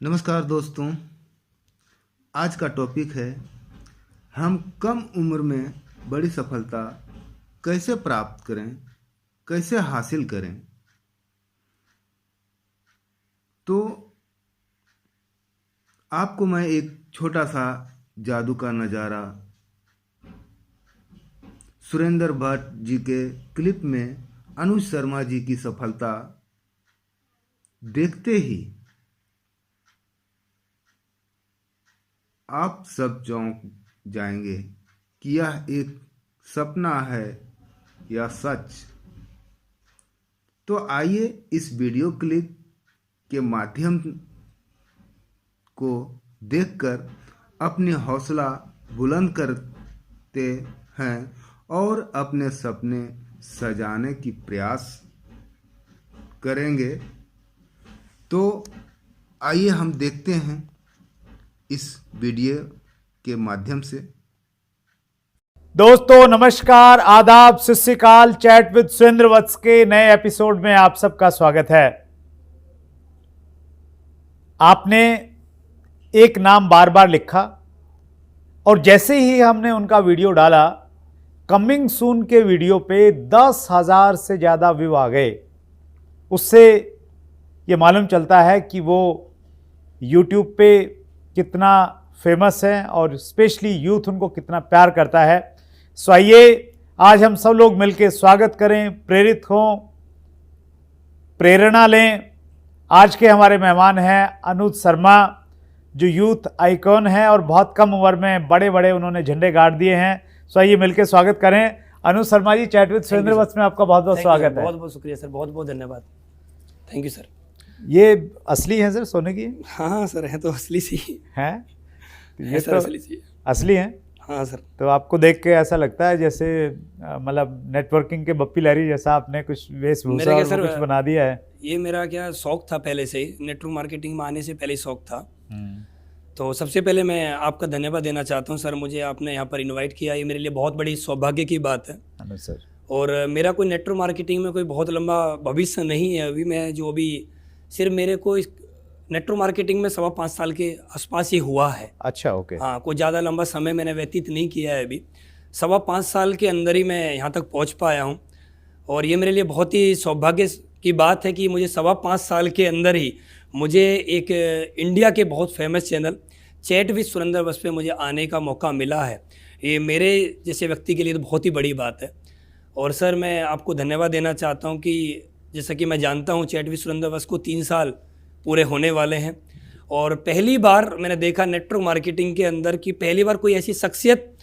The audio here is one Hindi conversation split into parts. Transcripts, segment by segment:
नमस्कार दोस्तों। आज का टॉपिक है हम कम उम्र में बड़ी सफलता कैसे प्राप्त करें, कैसे हासिल करें। तो आपको मैं एक छोटा सा जादू का नज़ारा सुरेंद्र भट्ट जी के क्लिप में अनुज शर्मा जी की सफलता देखते ही आप सब चौंक जाएंगे कि यह एक सपना है या सच। तो आइए इस वीडियो क्लिप के माध्यम को देखकर अपनी हौसला बुलंद करते हैं और अपने सपने सजाने की प्रयास करेंगे। तो आइए हम देखते हैं इस वीडियो के माध्यम से। दोस्तों नमस्कार, आदाब, सत श्री अकाल। चैट विद सुरेंद्र वत्स के नए एपिसोड में आप सबका स्वागत है। आपने एक नाम बार बार लिखा और जैसे ही हमने उनका वीडियो डाला, कमिंग सून के वीडियो पे 10,000 से ज़्यादा व्यू आ गए। उससे ये मालूम चलता है कि वो यूट्यूब पे कितना फेमस है और स्पेशली यूथ उनको कितना प्यार करता है। सो आइए आज हम सब लोग मिलकर स्वागत करें, प्रेरित हों, प्रेरणा लें। आज के हमारे मेहमान हैं अनुज शर्मा, जो यूथ आइकॉन हैं और बहुत कम उम्र में बड़े बड़े उन्होंने झंडे गाड़ दिए हैं। सो आइए मिलकर स्वागत करें। अनुज शर्मा जी, चैट विद सुरेंद्र वत्स में आपका बहुत बहुत स्वागत है। बहुत बहुत शुक्रिया सर, बहुत बहुत धन्यवाद। Thank you sir. ये असली है सर, सोने की? हाँ सर, है तो असली सी है। ये सर, असली सी है। असली है। हाँ सर। तो आपको देख के ऐसा लगता है जैसे मतलब नेटवर्किंग के बप्पी लहरी जैसा आपने कुछ वेशभूषा और कुछ बना दिया है। ये मेरा क्या शौक था, पहले से ही नेटवर्क मार्केटिंग में आने से पहले शौक था। तो सबसे पहले मैं आपका धन्यवाद देना चाहता हूँ सर, मुझे आपने यहाँ पर इनवाइट किया। ये मेरे लिए बहुत बड़ी सौभाग्य की बात है सर। और मेरा कोई नेटवर्क मार्केटिंग में कोई बहुत लंबा भविष्य नहीं है अभी। मैं जो अभी सिर्फ मेरे को नेटवर्क मार्केटिंग में 5.25 साल के आसपास ही हुआ है। अच्छा, ओके। हाँ, कोई ज़्यादा लंबा समय मैंने व्यतीत नहीं किया है अभी। 5.25 साल के अंदर ही मैं यहाँ तक पहुँच पाया हूँ और ये मेरे लिए बहुत ही सौभाग्य की बात है कि मुझे 5.25 साल के अंदर ही मुझे एक इंडिया के बहुत famous channel chat with Surendra Vats पे मुझे आने का मौका मिला है। ये मेरे जैसे व्यक्ति के लिए तो बहुत ही बड़ी बात है। और सर मैं आपको धन्यवाद देना चाहता हूँ कि जैसा कि मैं जानता हूँ चैट विद सुरेंद्र वत्स को 3 साल पूरे होने वाले हैं और पहली बार मैंने देखा नेटवर्क मार्केटिंग के अंदर कि पहली बार कोई ऐसी शख्सियत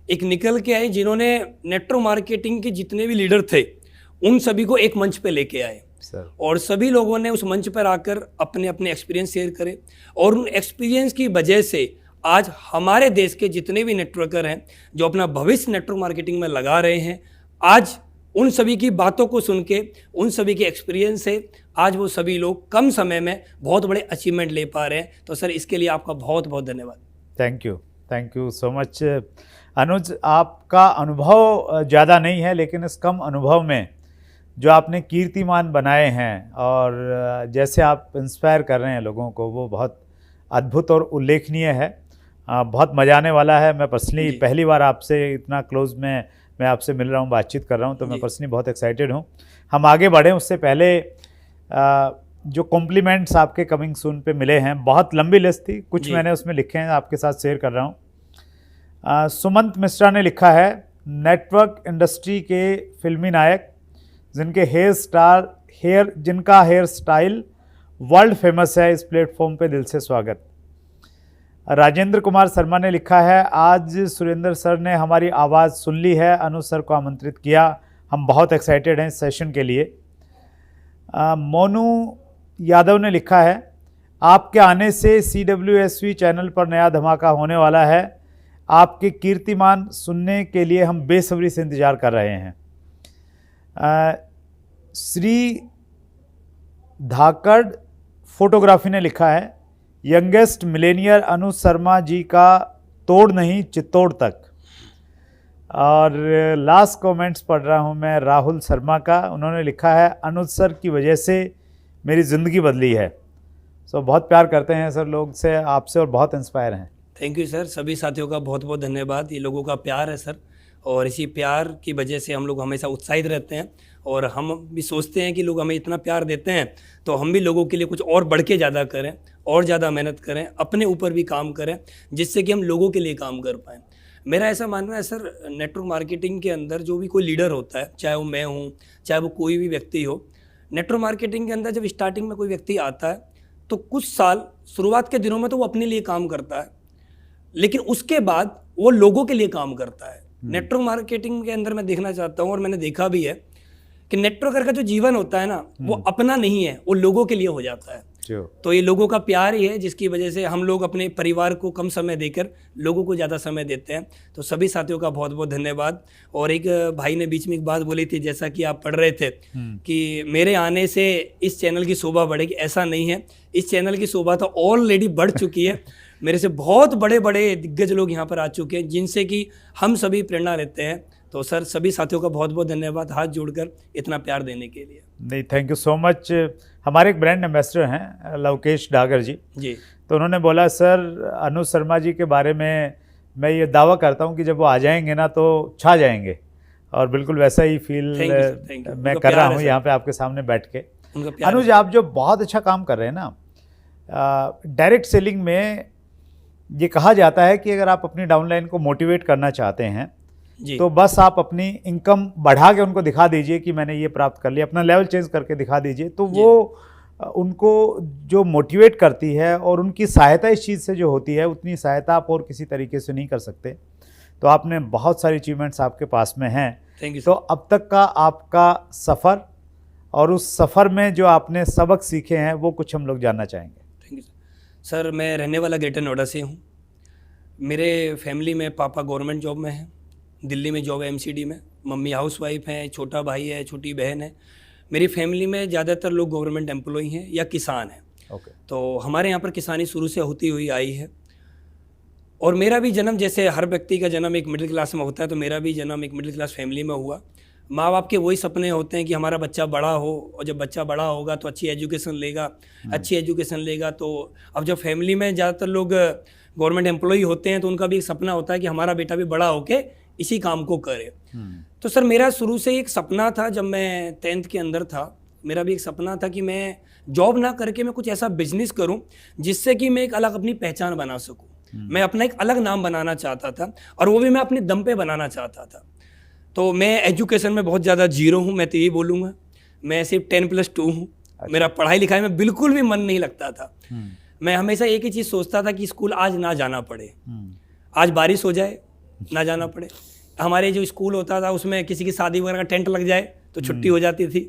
एक निकल के आई जिन्होंने नेटवर्क मार्केटिंग के जितने भी लीडर थे उन सभी को एक मंच पे लेके आए सर। और सभी लोगों ने उस मंच पर आकर अपने अपने एक्सपीरियंस शेयर करे और उन एक्सपीरियंस की वजह से आज हमारे देश के जितने भी नेटवर्कर हैं जो अपना भविष्य नेटवर्क मार्केटिंग में लगा रहे हैं, आज उन सभी की बातों को सुन के, उन सभी के एक्सपीरियंस से आज वो सभी लोग कम समय में बहुत बड़े अचीवमेंट ले पा रहे हैं। तो सर इसके लिए आपका बहुत बहुत धन्यवाद। थैंक यू सो मच अनुज। आपका अनुभव ज़्यादा नहीं है लेकिन इस कम अनुभव में जो आपने कीर्तिमान बनाए हैं और जैसे आप इंस्पायर कर रहे हैं लोगों को, वो बहुत अद्भुत और उल्लेखनीय है। बहुत मज़ा आने वाला है। मैं पर्सनली पहली बार आपसे इतना क्लोज में मैं आपसे मिल रहा हूँ, बातचीत कर रहा हूँ, तो मैं पर्सनली बहुत एक्साइटेड हूँ। हम आगे बढ़ें उससे पहले जो कॉम्प्लीमेंट्स आपके कमिंग सून पे मिले हैं, बहुत लंबी लिस्ट थी, कुछ मैंने उसमें लिखे हैं, आपके साथ शेयर कर रहा हूँ। सुमंत मिश्रा ने लिखा है, नेटवर्क इंडस्ट्री के फिल्मी नायक जिनका हेयर स्टाइल वर्ल्ड फेमस है, इस प्लेटफॉर्म पे दिल से स्वागत। राजेंद्र कुमार शर्मा ने लिखा है, आज सुरेंद्र सर ने हमारी आवाज़ सुन ली है, अनुज सर को आमंत्रित किया, हम बहुत एक्साइटेड हैं इस सेशन के लिए। मोनू यादव ने लिखा है, आपके आने से CWSV चैनल पर नया धमाका होने वाला है, आपके कीर्तिमान सुनने के लिए हम बेसब्री से इंतज़ार कर रहे हैं। श्री धाकड़ फोटोग्राफी ने लिखा है, यंगेस्ट मिलेनियर अनुज शर्मा जी का तोड़ नहीं चित्तौड़ तक। और लास्ट कमेंट्स पढ़ रहा हूँ मैं राहुल शर्मा का, उन्होंने लिखा है, अनुज सर की वजह से मेरी ज़िंदगी बदली है, सो बहुत प्यार करते हैं सर लोग से, आपसे, और बहुत इंस्पायर हैं। थैंक यू सर, सभी साथियों का बहुत बहुत धन्यवाद। ये लोगों का प्यार है सर, और इसी प्यार की वजह से हम लोग हमेशा उत्साहित रहते हैं, और हम भी सोचते हैं कि लोग हमें इतना प्यार देते हैं तो हम भी लोगों के लिए कुछ और बढ़ के ज़्यादा करें, और ज़्यादा मेहनत करें, अपने ऊपर भी काम करें, जिससे कि हम लोगों के लिए काम कर पाएँ। मेरा ऐसा मानना है सर, नेटवर्क मार्केटिंग के अंदर जो भी कोई लीडर होता है, चाहे वो मैं हूँ, चाहे वो कोई भी व्यक्ति हो, नेटवर्क मार्केटिंग के अंदर जब स्टार्टिंग में कोई व्यक्ति आता है तो कुछ साल शुरुआत के दिनों में तो वो अपने लिए काम करता है, लेकिन उसके बाद वो लोगों के लिए काम करता है। नेटवर्क मार्केटिंग के अंदर मैं देखना चाहता हूँ, और मैंने देखा भी है कि नेटवर्कर का जो जीवन होता है ना, वो अपना नहीं है, वो लोगों के लिए हो जाता है। तो ये लोगों का प्यार ही है जिसकी वजह से हम लोग अपने परिवार को कम समय देकर लोगों को ज़्यादा समय देते हैं। तो सभी साथियों का बहुत बहुत धन्यवाद। और एक भाई ने बीच में एक बात बोली थी, जैसा कि आप पढ़ रहे थे कि मेरे आने से इस चैनल की शोभा बढ़ेगी, ऐसा नहीं है। इस चैनल की शोभा तो ऑलरेडी बढ़ चुकी है। मेरे से बहुत बड़े बड़े दिग्गज लोग यहाँ पर आ चुके हैं, जिनसे कि हम सभी प्रेरणा लेते हैं। तो सर सभी साथियों का बहुत बहुत धन्यवाद हाथ जोड़कर इतना प्यार देने के लिए। नहीं, थैंक यू सो मच। हमारे एक ब्रांड एम्बेसडर हैं लवकेश डागर जी, तो उन्होंने बोला सर अनुज शर्मा जी के बारे में मैं ये दावा करता हूँ कि जब वो आ जाएंगे ना तो छा जाएंगे, और बिल्कुल वैसा ही फील मैं कर रहा हूँ यहाँ पे आपके सामने बैठ के। अनुज, आप जो बहुत अच्छा काम कर रहे हैं ना, डायरेक्ट सेलिंग में ये कहा जाता है कि अगर आप अपनी डाउनलाइन को मोटिवेट करना चाहते हैं तो बस आप अपनी इनकम बढ़ा के उनको दिखा दीजिए कि मैंने ये प्राप्त कर लिया, अपना लेवल चेंज करके दिखा दीजिए, तो वो उनको जो मोटिवेट करती है और उनकी सहायता इस चीज़ से जो होती है, उतनी सहायता आप और किसी तरीके से नहीं कर सकते। तो आपने बहुत सारी अचीवमेंट्स आपके पास में हैं। तो अब तक का आपका सफ़र और उस सफ़र में जो आपने सबक सीखे हैं वो कुछ हम लोग जानना चाहेंगे। Thank you sir. मैं रहने वाला ग्रेटर नोएडा से हूँ। मेरे फैमिली में पापा गवर्नमेंट जॉब में हैं, दिल्ली में जॉब है MCD में, मम्मी हाउसवाइफ हैं, छोटा भाई है, छोटी बहन है। मेरी फैमिली में ज़्यादातर लोग गवर्नमेंट एम्प्लॉय हैं या किसान हैं। तो हमारे यहाँ पर किसानी शुरू से होती हुई आई है, और मेरा भी जन्म, जैसे हर व्यक्ति का जन्म एक मिडिल क्लास में होता है, तो मेरा भी जन्म एक मिडिल क्लास फैमिली में हुआ। माँ बाप के वही सपने होते हैं कि हमारा बच्चा बड़ा हो, और जब बच्चा बड़ा होगा तो अच्छी एजुकेशन लेगा। तो अब जब फैमिली में ज़्यादातर लोग गवर्नमेंट एम्प्लॉय होते हैं तो उनका भी एक सपना होता है कि हमारा बेटा भी बड़ा होके इसी काम को करे। तो सर मेरा शुरू से एक सपना था, जब मैं 10th के अंदर था, मेरा भी एक सपना था कि मैं जॉब ना करके मैं कुछ ऐसा बिजनेस करूं जिससे कि मैं एक अलग अपनी पहचान बना सकूं। मैं अपना एक अलग नाम बनाना चाहता था, और वो भी मैं अपने दम पे बनाना चाहता था। तो मैं एजुकेशन में बहुत ज़्यादा जीरो हूँ, मैं तो यही बोलूँगा। मैं सिर्फ 10+2 हूँ। मेरा पढ़ाई लिखाई में बिल्कुल भी मन नहीं लगता था। मैं हमेशा एक ही चीज़ सोचता था कि स्कूल आज ना जाना पड़े, आज बारिश हो जाए ना जाना पड़े। हमारे जो स्कूल होता था उसमें किसी की शादी वगैरह का टेंट लग जाए तो छुट्टी हो जाती थी।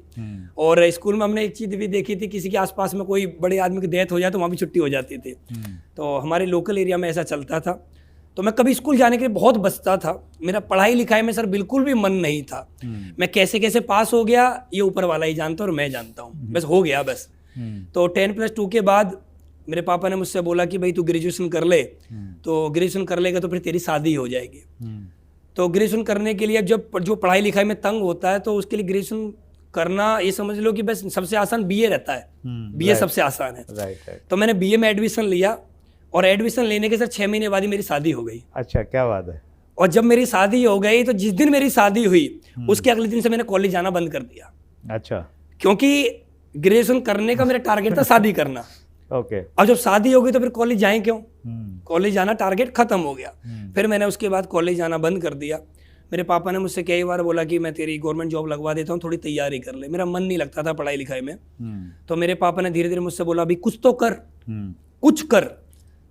और स्कूल में हमने एक चीज़ भी देखी थी, किसी के आसपास में कोई बड़े आदमी की डेथ हो जाए तो वहाँ भी छुट्टी हो जाती थी। तो हमारे लोकल एरिया में ऐसा चलता था। तो मैं कभी स्कूल जाने के लिए बहुत बचता था। मेरा पढ़ाई लिखाई में सर बिल्कुल भी मन नहीं था। मैं कैसे कैसे पास हो गया ये ऊपर वाला ही जानता और मैं जानता हूँ, बस हो गया बस। तो 10+2 के बाद मेरे पापा ने मुझसे बोला कि भाई तू ग्रेजुएशन कर ले, तो ग्रेजुएशन कर लेगा तो फिर तेरी शादी हो जाएगी। तो ग्रेजुएशन करने के लिए जब जो पढ़ाई लिखाई में तंग होता है तो उसके लिए ग्रेजुएशन करना, ये समझ लो कि बस सबसे आसान BA रहता है। BA सबसे आसान है। तो मैंने BA में एडमिशन लिया, और एडमिशन लेने के सर 6 महीने बाद ही मेरी शादी हो गई। अच्छा, क्या बात है। और जब मेरी शादी हो गई तो जिस दिन मेरी शादी हुई उसके अगले दिन से मैंने कॉलेज जाना बंद कर दिया। अच्छा। क्योंकि ग्रेजुएशन करने का मेरा टारगेट था शादी करना। ओके। अब जब शादी हो गई तो फिर कॉलेज जाएं क्यों? कॉलेज जाना टारगेट खत्म हो गया। फिर मैंने उसके बाद कॉलेज जाना बंद कर दिया। मेरे पापा ने मुझसे कई बार बोला कि मैं तेरी गवर्नमेंट जॉब लगवा देता हूँ, थोड़ी तैयारी कर ले। मेरा मन नहीं लगता था पढ़ाई लिखाई में। तो मेरे पापा ने धीरे धीरे मुझसे बोला अभी कुछ तो कर, कुछ कर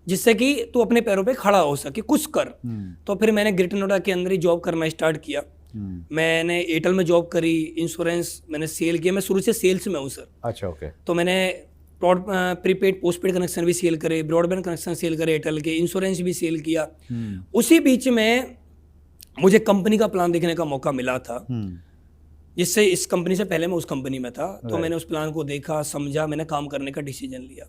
जिससे कि तू अपने पैरों पे खड़ा हो सके, कुछ कर। तो फिर मैंने ग्रेटर नोएडा के अंदर ही जॉब करना स्टार्ट किया। मैंने एयरटेल में जॉब करी, इंश्योरेंस मैंने सेल किया। मैं शुरू से सेल्स में हूँ सर। अच्छा, ओके। तो मैंने प्रीपेड पोस्टपेड कनेक्शन भी सेल करे, ब्रॉडबैंड कनेक्शन सेल करे, एयरटेल के इंश्योरेंस भी सेल किया। उसी बीच में मुझे कंपनी का प्लान देखने का मौका मिला था, जिससे इस कंपनी से पहले मैं उस कंपनी में था। तो मैंने उस प्लान को देखा, समझा, मैंने काम करने का डिसीजन लिया।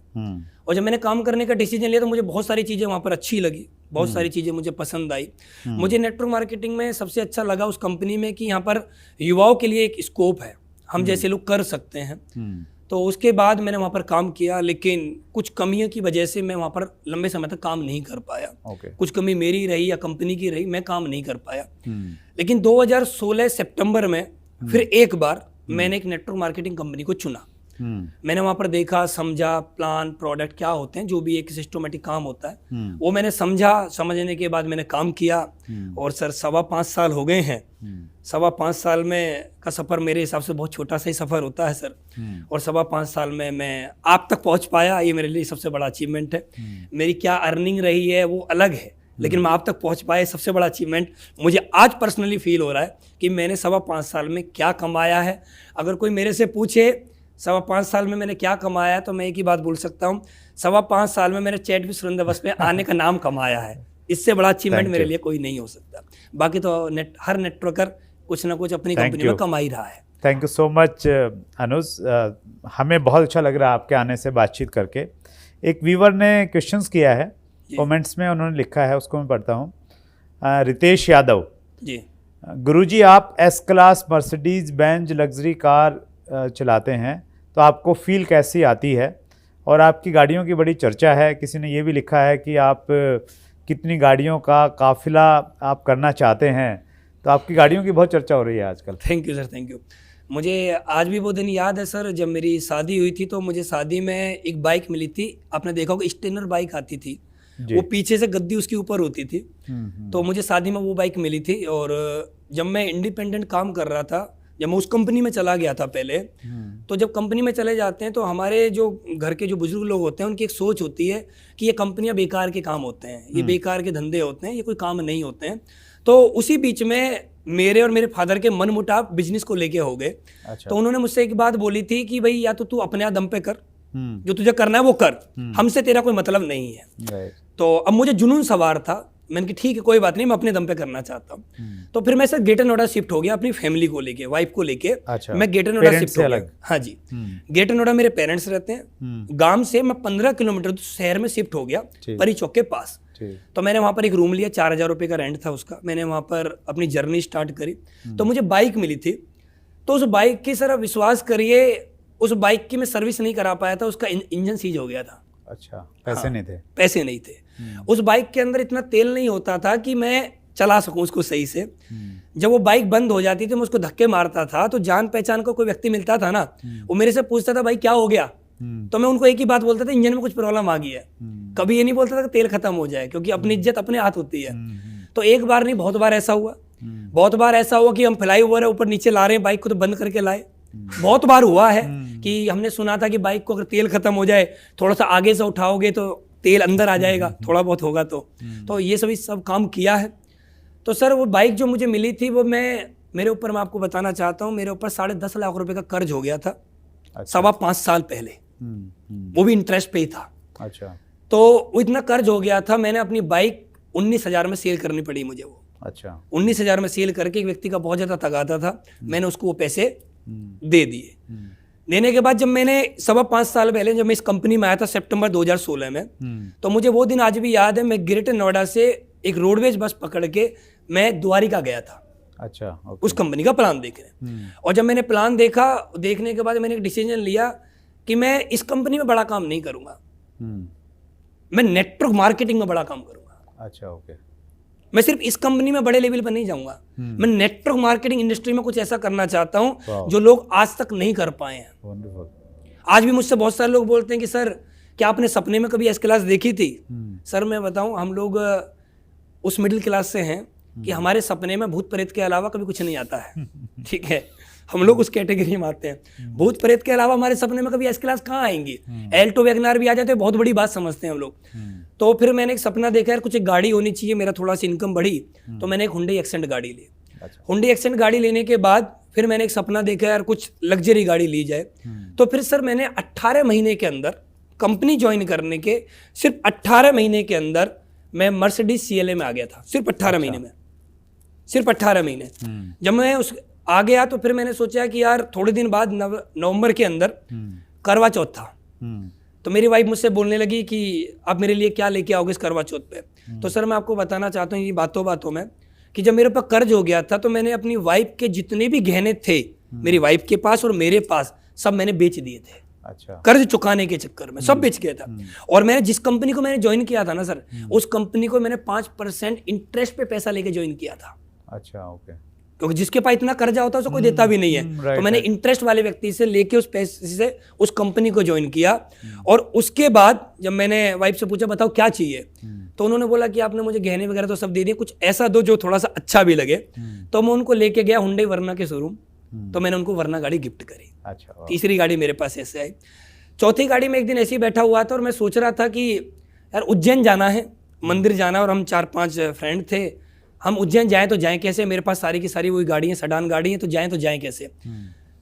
और जब मैंने काम करने का डिसीजन लिया तो मुझे बहुत सारी चीज़ें वहाँ पर अच्छी लगी, बहुत सारी चीज़ें मुझे पसंद आई। मुझे नेटवर्क मार्केटिंग में सबसे अच्छा लगा उस कंपनी में कि यहाँ पर युवाओं के लिए एक स्कोप है, हम जैसे लोग कर सकते हैं। तो उसके बाद मैंने वहाँ पर काम किया, लेकिन कुछ कमियों की वजह से मैं वहाँ पर लंबे समय तक काम नहीं कर पाया। कुछ कमी मेरी रही या कंपनी की रही, मैं काम नहीं कर पाया। लेकिन 2016 सितंबर में फिर एक बार मैंने एक नेटवर्क मार्केटिंग कंपनी को चुना। मैंने वहाँ पर देखा, समझा, प्लान, प्रोडक्ट क्या होते हैं, जो भी एक सिस्टमेटिक काम होता है वो मैंने समझा। समझने के बाद मैंने काम किया और सर 5.25 साल हो गए हैं। 5.25 साल में का सफ़र मेरे हिसाब से बहुत छोटा सा ही सफ़र होता है सर। और 5.25 साल में मैं आप तक पहुँच पाया, ये मेरे लिए सबसे बड़ा अचीवमेंट है। मेरी क्या अर्निंग रही है वो अलग है, लेकिन मैं आप तक पहुँच पाया, सबसे बड़ा अचीवमेंट मुझे आज पर्सनली फील हो रहा है कि मैंने 5.25 साल में क्या कमाया है। अगर कोई मेरे से पूछे 5.25 साल में मैंने क्या कमाया है, तो मैं एक ही बात बोल सकता हूँ, 5.25 साल में मैंने चैट विद सुरेंद्र बस पे आने का नाम कमाया है। इससे बड़ा अचीवमेंट मेरे लिए कोई नहीं हो सकता। बाकी तो हर नेटवर्कर कुछ ना कुछ अपनी कंपनी में कमा ही रहा है। थैंक यू सो मच अनुज, हमें बहुत अच्छा लग रहा है आपके आने से बातचीत करके। एक व्यूवर ने क्वेश्चंस किया है कमेंट्स में, उन्होंने लिखा है, उसको मैं पढ़ता हूँ। रितेश यादव जी, गुरुजी आप S class Mercedes Benz luxury car चलाते हैं तो आपको फील कैसी आती है, और आपकी गाड़ियों की बड़ी चर्चा है। किसी ने ये भी लिखा है कि आप कितनी गाड़ियों का काफिला आप करना चाहते हैं, तो आपकी गाड़ियों की बहुत चर्चा हो रही है आजकल। Thank you sir, thank you. मुझे आज भी वो दिन याद है सर, जब मेरी शादी हुई थी तो मुझे शादी में एक बाइक मिली थी। आपने देखा होगा स्टेनर बाइक आती थी, वो पीछे से गद्दी उसके ऊपर होती थी। तो मुझे शादी में वो बाइक मिली थी। और जब मैं इंडिपेंडेंट काम कर रहा था, जब मैं उस कंपनी में चला गया था पहले, तो जब कंपनी में चले जाते हैं तो हमारे जो घर के जो बुजुर्ग लोग होते हैं उनकी एक सोच होती है कि ये कंपनियां बेकार के काम होते हैं, ये बेकार के धंधे होते हैं, ये कोई काम नहीं होते हैं। तो उसी बीच में मेरे और मेरे फादर के मनमुटाव बिजनेस को लेके हो गए। अच्छा। तो उन्होंने मुझसे एक बात बोली थी कि भाई या तो तू अपने दम पे कर, जो तुझे करना है वो कर, हमसे तेरा कोई मतलब नहीं है। तो अब मुझे जुनून सवार था, मैंने कहा ठीक है कोई बात नहीं, मैं अपने दम पे करना चाहता हूँ। तो फिर मैं सर ग्रेटर नोएडा शिफ्ट हो गया अपनी फैमिली को लेके, वाइफ को लेके। अच्छा। मैं ग्रेटर नोएडा शिफ्ट हो गया। हाँ जी, ग्रेटर नोएडा मेरे पेरेंट्स रहते हैं। गांव से मैं 15 किलोमीटर शहर में शिफ्ट हो गया, परी चौक के पास। तो मैंने वहां पर एक रूम लिया, 4000 रुपये का रेंट था उसका। मैंने वहां पर अपनी जर्नी स्टार्ट करी। तो मुझे बाइक मिली थी, तो उस बाइक की सर विश्वास करिए, उस बाइक की मैं सर्विस नहीं करा पाया था, उसका इंजन सीज हो गया था। अच्छा, पैसे नहीं थे? पैसे नहीं थे। उस बाइक के अंदर इतना तेल नहीं होता था कि मैं चला सकूं उसको सही से। जब वो बाइक बंद हो जाती थी, मैं उसको धक्के मारता था, तो जान पहचान का कोई व्यक्ति मिलता था ना, वो मेरे से पूछता था भाई क्या हो गया, तो मैं उनको एक ही बात बोलता था, इंजन में कुछ प्रॉब्लम आ गई है। कभी ये नहीं बोलता था कि तेल खत्म हो जाए, क्योंकि अपनी इज्जत अपने हाथ होती है। तो एक बार नहीं, बहुत बार ऐसा हुआ। बहुत बार ऐसा हुआ कि हम फ्लाई ओवर ऊपर नीचे ला रहे हैं, बाइक को तो बंद करके लाए। बहुत बार हुआ है कि हमने सुना था कि बाइक को अगर तेल खत्म हो जाए, थोड़ा सा आगे से उठाओगे तो तेल अंदर आ जाएगा, थोड़ा बहुत होगा तो ये सब काम किया है। तो सर वो बाइक जो मुझे मिली थी, वो मेरे ऊपर मैं आपको बताना चाहता हूँ, मेरे ऊपर 10.5 लाख रुपए का कर्ज हो गया था। अच्छा। 5.25 साल पहले, वो भी इंटरेस्ट पे ही था। अच्छा। तो वो इतना कर्ज हो गया था, मैंने अपनी बाइक 19,000 में सेल करनी पड़ी मुझे वो। अच्छा। 19,000 में सेल करके एक व्यक्ति का बहुत ज्यादा तगादा था, मैंने उसको वो पैसे दे दिए। देने के बाद जब मैंने 5.25 साल पहले जब मैं इस कंपनी में आया था सितंबर 2016 में, तो मुझे वो दिन आज भी याद है। मैं ग्रेटर नोएडा से एक रोडवेज बस पकड़ के मैं द्वारिका गया था। अच्छा। उस कंपनी का प्लान देखने। और जब मैंने प्लान देखा, देखने के बाद मैंने एक डिसीजन लिया कि मैं इस कंपनी में बड़ा काम नहीं करूंगा, मैं नेटवर्क मार्केटिंग में बड़ा काम करूंगा। अच्छा, ओके। मैं सिर्फ इस कंपनी में बड़े लेवल पर नहीं जाऊंगा, मैं नेटवर्क मार्केटिंग इंडस्ट्री में कुछ ऐसा करना चाहता हूं जो लोग आज तक नहीं कर पाए हैं। आज भी मुझसे बहुत सारे लोग बोलते हैं कि सर क्या आपने सपने में कभी एस क्लास देखी थी? सर मैं बताऊं, हम लोग उस मिडिल क्लास से हैं कि हमारे सपने में भूत प्रेत के अलावा कभी कुछ नहीं आता है। ठीक है, हम लोग उस कैटेगरी में आते हैं। भूत प्रेत के अलावा हमारे सपने में कभी एस क्लास कहाँ आएंगी? एल्टो वैगनार भी आ जाते हैं, बहुत बड़ी बात समझते हैं हम लोग। तो फिर मैंने एक सपना देखा, यार कुछ एक गाड़ी होनी चाहिए, मेरा थोड़ा सी इनकम बढ़ी, तो मैंने एक हुंडई एक्सेंट गाड़ी ली। हुंडई एक्सेंट गाड़ी लेने के बाद फिर मैंने एक सपना देखा, यार कुछ लग्जरी गाड़ी ली जाए। तो फिर सर मैंने 18 महीने के अंदर कंपनी ज्वाइन करने के सिर्फ 18 महीने के अंदर मैं मर्सिडीज CLA में आ गया था। सिर्फ 18 महीने में, सिर्फ 18 महीने। जब मैं उस आ गया तो फिर मैंने सोचा कि यार थोड़े दिन बाद नवंबर के अंदर करवा चौथ था। तो मेरी वाइफ मुझसे बोलने लगी कि आप मेरे लिए क्या लेके आओगे इस करवा चौथ पे? तो सर मैं आपको बताना चाहता हूँ ये बातों में कि जब मेरे ऊपर कर्ज हो गया था तो मैंने अपनी वाइफ के जितने भी गहने थे मेरी वाइफ के पास और मेरे पास, सब मैंने बेच दिए थे। अच्छा। कर्ज चुकाने के चक्कर में सब बेच गया था। और मैंने जिस कंपनी को मैंने ज्वाइन किया था ना सर, उस कंपनी को मैंने 5% इंटरेस्ट पे पैसा लेके ज्वाइन किया था। अच्छा, ओके। क्योंकि जिसके पास इतना कर्जा होता है उसे कोई देता भी नहीं है। तो मैंने इंटरेस्ट वाले व्यक्ति से लेके उस पैसे से उस कंपनी को ज्वाइन किया। और उसके बाद जब मैंने वाइफ से पूछा बताओ क्या चाहिए, तो उन्होंने बोला कि आपने मुझे गहने वगैरह तो सब दे दिए, कुछ ऐसा दो जो थोड़ा सा अच्छा भी लगे। तो मैं उनको लेके गया हुंडई वर्ना के शोरूम, तो मैंने उनको वर्ना गाड़ी गिफ्ट करी। अच्छा। तीसरी गाड़ी मेरे पास ऐसे आई। चौथी गाड़ी में एक दिन ऐसे ही बैठा हुआ था और मैं सोच रहा था कि यार उज्जैन जाना है, मंदिर जाना, और हम 4-5 फ्रेंड थे। हम उज्जैन जाएं तो जाएं कैसे, मेरे पास सारी की सारी वही गाड़ियाँ सडान गाड़ी हैं, तो जाएं कैसे।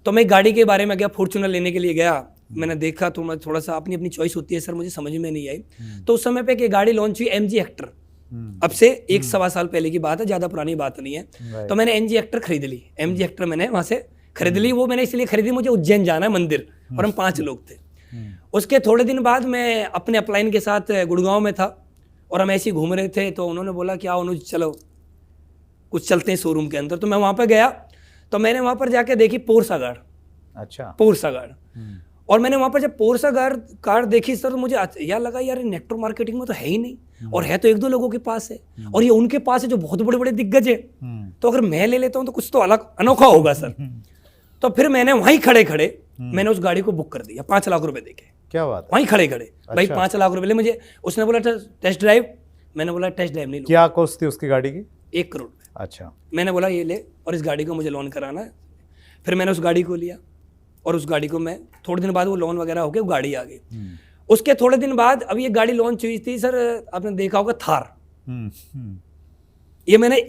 तो मैं गाड़ी के बारे में गया, फॉर्च्यूनर लेने के लिए गया। मैंने देखा तो मैं थोड़ा सा अपनी चॉइस होती है सर, मुझे समझ में नहीं आई। तो उस समय पे एक गाड़ी लॉन्च हुई MG हेक्टर। अब से 1-1.25 साल पहले की बात है, ज़्यादा पुरानी बात नहीं है। तो मैंने MG हेक्टर खरीद ली। MG हेक्टर मैंने वहाँ से खरीद ली। वो मैंने इसलिए खरीदी, मुझे उज्जैन जाना है मंदिर, और हम 5 लोग थे। उसके थोड़े दिन बाद मैं अपने अपलाइन के साथ गुड़गांव में था और हम ऐसे ही घूम रहे थे। तो उन्होंने बोला कि आओ अनुज चलो कुछ चलते हैं शोरूम के अंदर। तो मैं वहाँ पर गया, तो मैंने वहाँ पर जाके देखी पोर्सा कार। अच्छा। Porsche car. और मैंने वहाँ पर जब पोर्सा कार देखी सर, तो मुझे यार लगा यार नेटवर्क मार्केटिंग में तो है ही नहीं, और है तो 1-2 लोगों के पास है, और ये उनके पास है जो बहुत बड़े बड़े दिग्गज है। तो अगर मैं ले लेता हूँ तो कुछ तो अलग अनोखा होगा सर। तो फिर मैंने वहीं खड़े खड़े मैंने उस गाड़ी को बुक कर दिया 5 लाख रुपए देके। क्या बात है? वहीं खड़े खड़े। अच्छा। भाई 5 लाख रुपए ले मुझे। उसने बोला टेस्ट ड्राइव, मैंने बोला टेस्ट ड्राइव नहीं लूंगा। क्या कॉस्ट थी उसकी गाड़ी की? 1 करोड़। अच्छा। मैंने बोला ये ले, और इस गाड़ी को मुझे लोन कराना है। फिर मैंने उस गाड़ी को लिया, और उस गाड़ी को मैं थोड़े दिन बाद वो लोन वगैरह हो गया, वो गाड़ी आ गई। उसके थोड़े दिन बाद अब ये गाड़ी लॉन्च हुई थी सर, आपने देखा होगा थार। ये मैंने